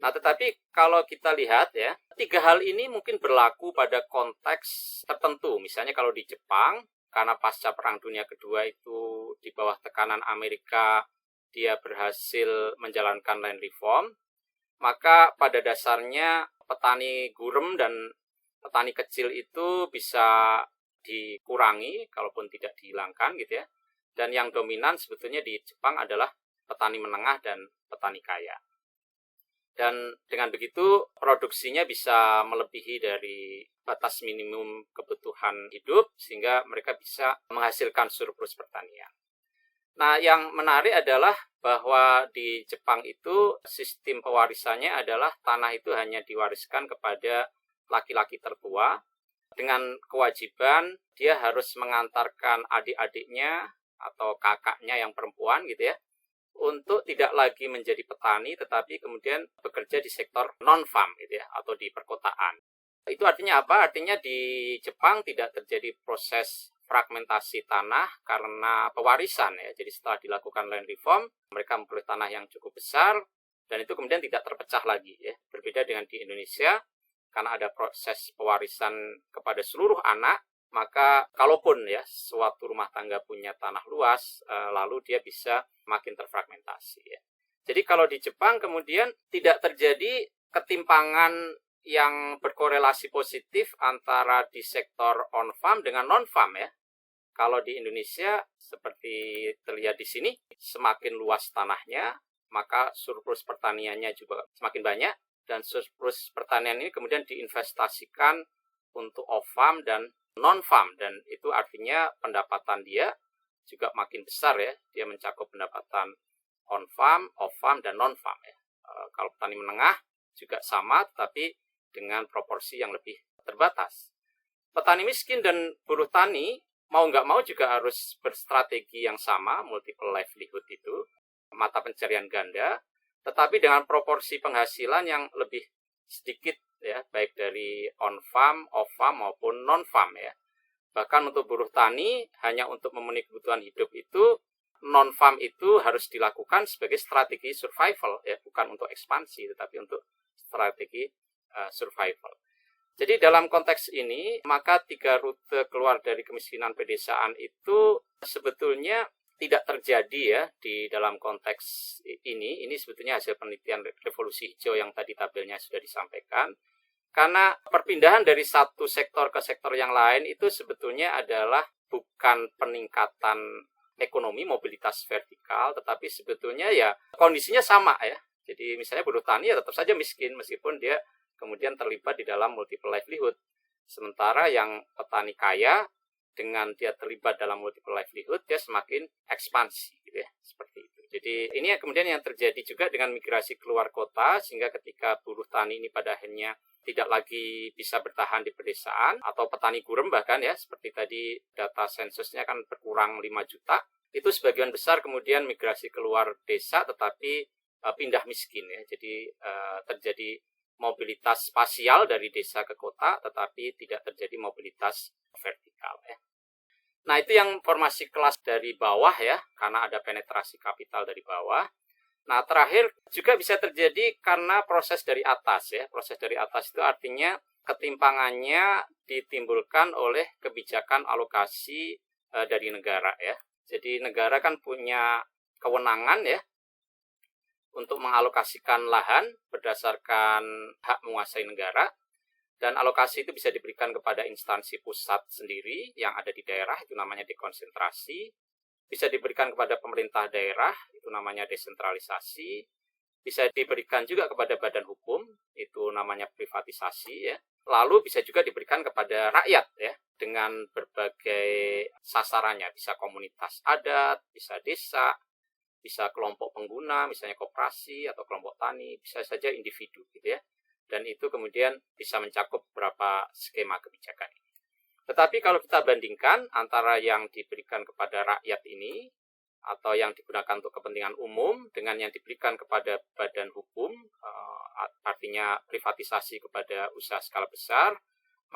Nah, tetapi kalau kita lihat ya, 3 hal ini mungkin berlaku pada konteks tertentu. Misalnya kalau di Jepang, karena pasca Perang Dunia Kedua itu di bawah tekanan Amerika, dia berhasil menjalankan land reform, maka pada dasarnya petani gurem dan petani kecil itu bisa dikurangi, kalaupun tidak dihilangkan gitu ya. Dan yang dominan sebetulnya di Jepang adalah petani menengah dan petani kaya. Dan dengan begitu produksinya bisa melebihi dari batas minimum kebutuhan hidup sehingga mereka bisa menghasilkan surplus pertanian. Nah, yang menarik adalah bahwa di Jepang itu sistem pewarisannya adalah tanah itu hanya diwariskan kepada laki-laki tertua dengan kewajiban dia harus mengantarkan adik-adiknya atau kakaknya yang perempuan gitu ya, untuk tidak lagi menjadi petani tetapi kemudian bekerja di sektor non-farm gitu ya, atau di perkotaan. Itu artinya apa? Artinya di Jepang tidak terjadi proses fragmentasi tanah karena pewarisan ya. Jadi setelah dilakukan land reform, mereka memperoleh tanah yang cukup besar dan itu kemudian tidak terpecah lagi ya. Berbeda dengan di Indonesia, karena ada proses pewarisan kepada seluruh anak, maka kalaupun ya suatu rumah tangga punya tanah luas, lalu dia bisa makin terfragmentasi ya. Jadi kalau di Jepang kemudian tidak terjadi ketimpangan yang berkorelasi positif antara di sektor on-farm dengan non-farm ya. Kalau di Indonesia seperti terlihat di sini, semakin luas tanahnya, maka surplus pertaniannya juga semakin banyak, dan surplus pertanian ini kemudian diinvestasikan untuk off-farm dan non-farm, dan itu artinya pendapatan dia juga makin besar ya. Dia mencakup pendapatan on-farm, off-farm, dan non-farm ya. Kalau petani menengah juga sama, tetapi dengan proporsi yang lebih terbatas. Petani miskin dan buruh tani mau nggak mau juga harus berstrategi yang sama, multiple livelihood itu, mata pencarian ganda, tetapi dengan proporsi penghasilan yang lebih sedikit ya, baik dari on-farm, off-farm maupun non-farm ya. Bahkan untuk buruh tani, hanya untuk memenuhi kebutuhan hidup itu, non-farm itu harus dilakukan sebagai strategi survival ya, bukan untuk ekspansi, tetapi untuk strategi survival. Jadi dalam konteks ini, maka 3 rute keluar dari kemiskinan pedesaan itu sebetulnya tidak terjadi ya di dalam konteks ini. Ini sebetulnya hasil penelitian revolusi hijau yang tadi tabelnya sudah disampaikan. Karena perpindahan dari satu sektor ke sektor yang lain itu sebetulnya adalah bukan peningkatan ekonomi, mobilitas vertikal, tetapi sebetulnya ya kondisinya sama ya. Jadi misalnya buruh tani ya tetap saja miskin meskipun dia kemudian terlibat di dalam multiple livelihood. Sementara yang petani kaya dengan dia terlibat dalam multiple livelihood, dia semakin ekspansi gitu ya, seperti itu. Jadi ini kemudian yang terjadi juga dengan migrasi keluar kota, sehingga ketika buruh tani ini pada akhirnya tidak lagi bisa bertahan di pedesaan, atau petani gurem bahkan ya, seperti tadi data sensusnya kan berkurang 5 juta, itu sebagian besar kemudian migrasi keluar desa tetapi pindah miskin ya. Jadi terjadi mobilitas spasial dari desa ke kota, tetapi tidak terjadi mobilitas vertikal ya. Nah, itu yang formasi kelas dari bawah ya, karena ada penetrasi kapital dari bawah. Nah, terakhir juga bisa terjadi karena proses dari atas ya. Proses dari atas itu artinya ketimpangannya ditimbulkan oleh kebijakan alokasi dari negara ya. Jadi negara kan punya kewenangan ya untuk mengalokasikan lahan berdasarkan hak menguasai negara, dan alokasi itu bisa diberikan kepada instansi pusat sendiri yang ada di daerah, itu namanya dekonsentrasi, bisa diberikan kepada pemerintah daerah, itu namanya desentralisasi, bisa diberikan juga kepada badan hukum, itu namanya privatisasi ya. Lalu bisa juga diberikan kepada rakyat ya, dengan berbagai sasarannya, bisa komunitas adat, bisa desa, bisa kelompok pengguna, misalnya koperasi atau kelompok tani, bisa saja individu gitu ya. Dan itu kemudian bisa mencakup beberapa skema kebijakan ini. Tetapi kalau kita bandingkan antara yang diberikan kepada rakyat ini atau yang digunakan untuk kepentingan umum dengan yang diberikan kepada badan hukum, artinya privatisasi kepada usaha skala besar,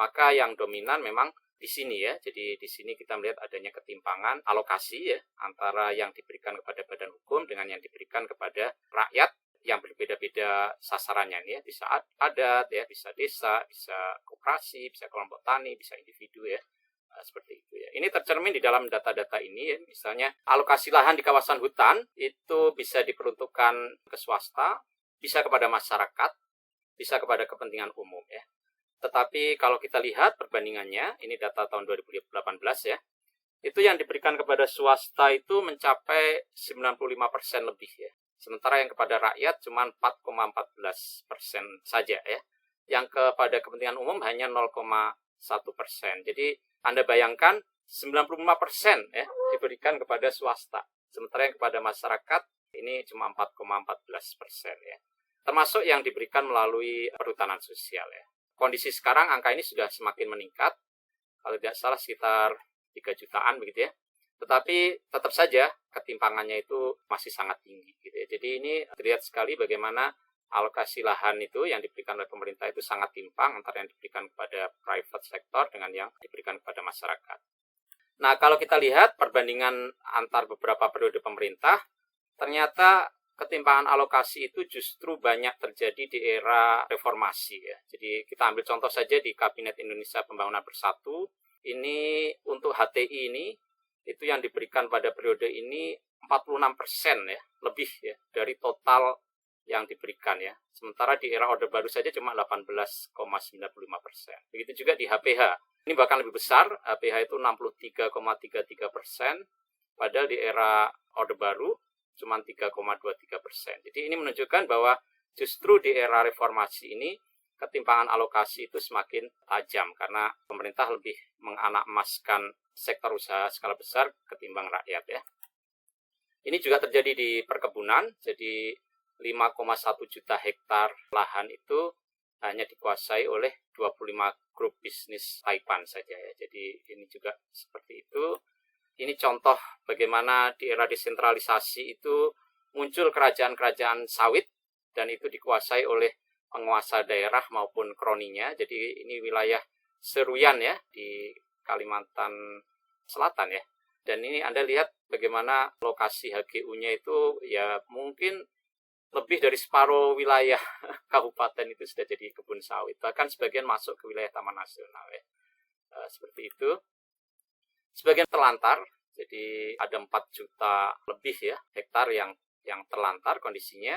maka yang dominan memang di sini ya. Jadi di sini kita melihat adanya ketimpangan alokasi ya antara yang diberikan kepada badan hukum dengan yang diberikan kepada rakyat yang berbeda-beda sasarannya ya. Bisa adat ya, bisa desa, bisa koperasi, bisa kelompok tani, bisa individu ya. Seperti itu ya. Ini tercermin di dalam data-data ini ya. Misalnya alokasi lahan di kawasan hutan itu bisa diperuntukkan ke swasta, bisa kepada masyarakat, bisa kepada kepentingan umum ya. Tetapi kalau kita lihat perbandingannya, ini data tahun 2018 ya, itu yang diberikan kepada swasta itu mencapai 95% lebih ya. Sementara yang kepada rakyat cuma 4,14% saja ya. Yang kepada kepentingan umum hanya 0,1%. Jadi Anda bayangkan 95% ya diberikan kepada swasta. Sementara yang kepada masyarakat ini cuma 4,14% ya. Termasuk yang diberikan melalui perhutanan sosial ya. Kondisi sekarang angka ini sudah semakin meningkat. Kalau tidak salah sekitar 3 jutaan begitu ya. Tetapi tetap saja ketimpangannya itu masih sangat tinggi gitu ya. Jadi ini terlihat sekali bagaimana alokasi lahan itu yang diberikan oleh pemerintah itu sangat timpang antara yang diberikan kepada private sector dengan yang diberikan kepada masyarakat. Nah, kalau kita lihat perbandingan antar beberapa periode pemerintah, ternyata ketimpangan alokasi itu justru banyak terjadi di era reformasi ya. Jadi kita ambil contoh saja di Kabinet Indonesia Pembangunan Bersatu, ini untuk HTI ini itu yang diberikan pada periode ini 46% ya, lebih ya dari total yang diberikan ya. Sementara di era Orde Baru saja cuma 18,95%. Begitu juga di HPH. Ini bahkan lebih besar, HPH itu 63,33%, padahal di era Orde Baru cuma 3,23%. Jadi ini menunjukkan bahwa justru di era reformasi ini ketimpangan alokasi itu semakin tajam karena pemerintah lebih menganak-emaskan sektor usaha skala besar ketimbang rakyat ya. Ini juga terjadi di perkebunan, jadi 5,1 juta hektar lahan itu hanya dikuasai oleh 25 grup bisnis Taipan saja ya. Jadi ini juga seperti itu. Ini contoh bagaimana di era desentralisasi itu muncul kerajaan-kerajaan sawit dan itu dikuasai oleh penguasa daerah maupun kroninya. Jadi ini wilayah Seruyan ya di Kalimantan Selatan ya. Dan ini Anda lihat bagaimana lokasi HGU-nya itu ya mungkin lebih dari separuh wilayah kabupaten itu sudah jadi kebun sawit. Bahkan sebagian masuk ke wilayah Taman Nasional ya. Seperti itu. Sebagian terlantar, jadi ada 4 juta lebih ya hektar yang terlantar kondisinya.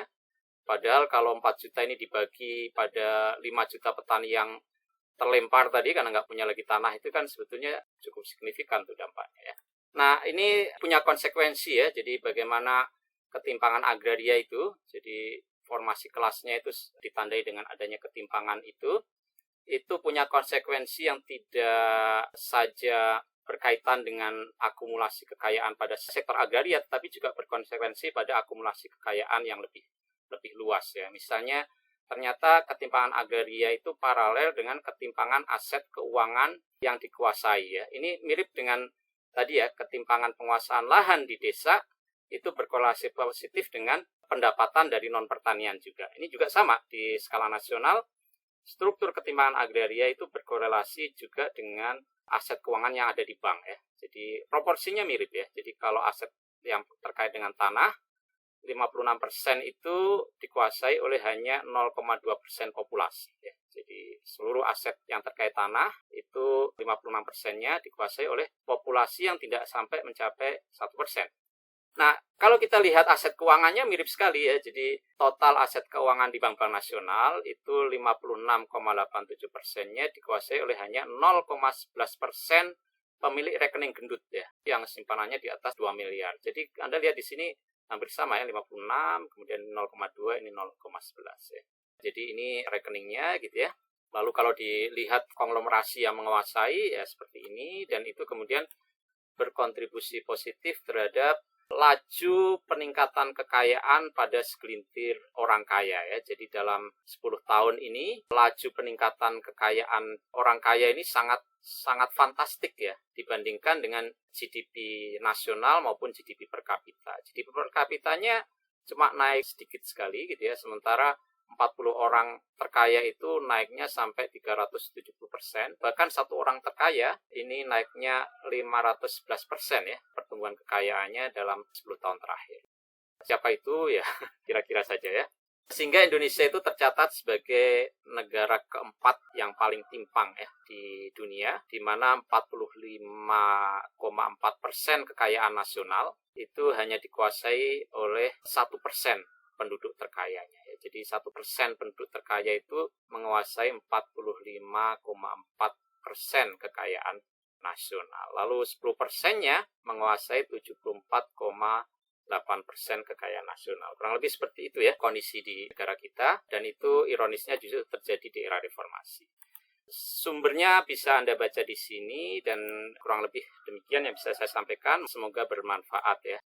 Padahal kalau 4 juta ini dibagi pada 5 juta petani yang terlempar tadi karena nggak punya lagi tanah, itu kan sebetulnya cukup signifikan tuh dampaknya ya. Nah, ini punya konsekuensi ya, jadi bagaimana ketimpangan agraria itu, jadi formasi kelasnya itu ditandai dengan adanya ketimpangan itu punya konsekuensi yang tidak saja berkaitan dengan akumulasi kekayaan pada sektor agraria, tapi juga berkonsekuensi pada akumulasi kekayaan yang lebih luas ya. Misalnya ternyata ketimpangan agraria itu paralel dengan ketimpangan aset keuangan yang dikuasai ya. Ini mirip dengan tadi ya, ketimpangan penguasaan lahan di desa itu berkorelasi positif dengan pendapatan dari non pertanian juga. Ini juga sama di skala nasional. Struktur ketimpangan agraria itu berkorelasi juga dengan aset keuangan yang ada di bank ya. Jadi proporsinya mirip ya. Jadi kalau aset yang terkait dengan tanah 56% itu dikuasai oleh hanya 0,2% populasi ya. Jadi seluruh aset yang terkait tanah itu 56%-nya dikuasai oleh populasi yang tidak sampai mencapai 1%. Nah, kalau kita lihat aset keuangannya mirip sekali ya. Jadi total aset keuangan di Bank Nasional itu 56,87%-nya dikuasai oleh hanya 0,11% pemilik rekening gendut ya, yang simpanannya di atas 2 miliar. Jadi Anda lihat di sini hampir sama ya, 56, kemudian 0,2, ini 0,11 ya. Jadi ini rekeningnya gitu ya. Lalu kalau dilihat konglomerasi yang menguasai ya seperti ini, dan itu kemudian berkontribusi positif terhadap laju peningkatan kekayaan pada segelintir orang kaya ya. Jadi dalam 10 tahun ini laju peningkatan kekayaan orang kaya ini sangat fantastik ya dibandingkan dengan GDP nasional maupun GDP per kapita. GDP per kapitanya cuma naik sedikit sekali gitu ya, sementara 40 orang terkaya itu naiknya sampai 370%. Bahkan satu orang terkaya ini naiknya 511% ya pertumbuhan kekayaannya dalam 10 tahun terakhir. Siapa itu ya kira-kira saja ya. Sehingga Indonesia itu tercatat sebagai negara keempat yang paling timpang ya di dunia, di mana 45,4% kekayaan nasional itu hanya dikuasai oleh 1% penduduk terkayanya. Ya. Jadi 1% penduduk terkaya itu menguasai 45,4% kekayaan nasional. Lalu 10%-nya menguasai 74,8% kekayaan nasional. Kurang lebih seperti itu ya kondisi di negara kita, dan itu ironisnya justru terjadi di era reformasi. Sumbernya bisa Anda baca di sini, dan kurang lebih demikian yang bisa saya sampaikan. Semoga bermanfaat ya.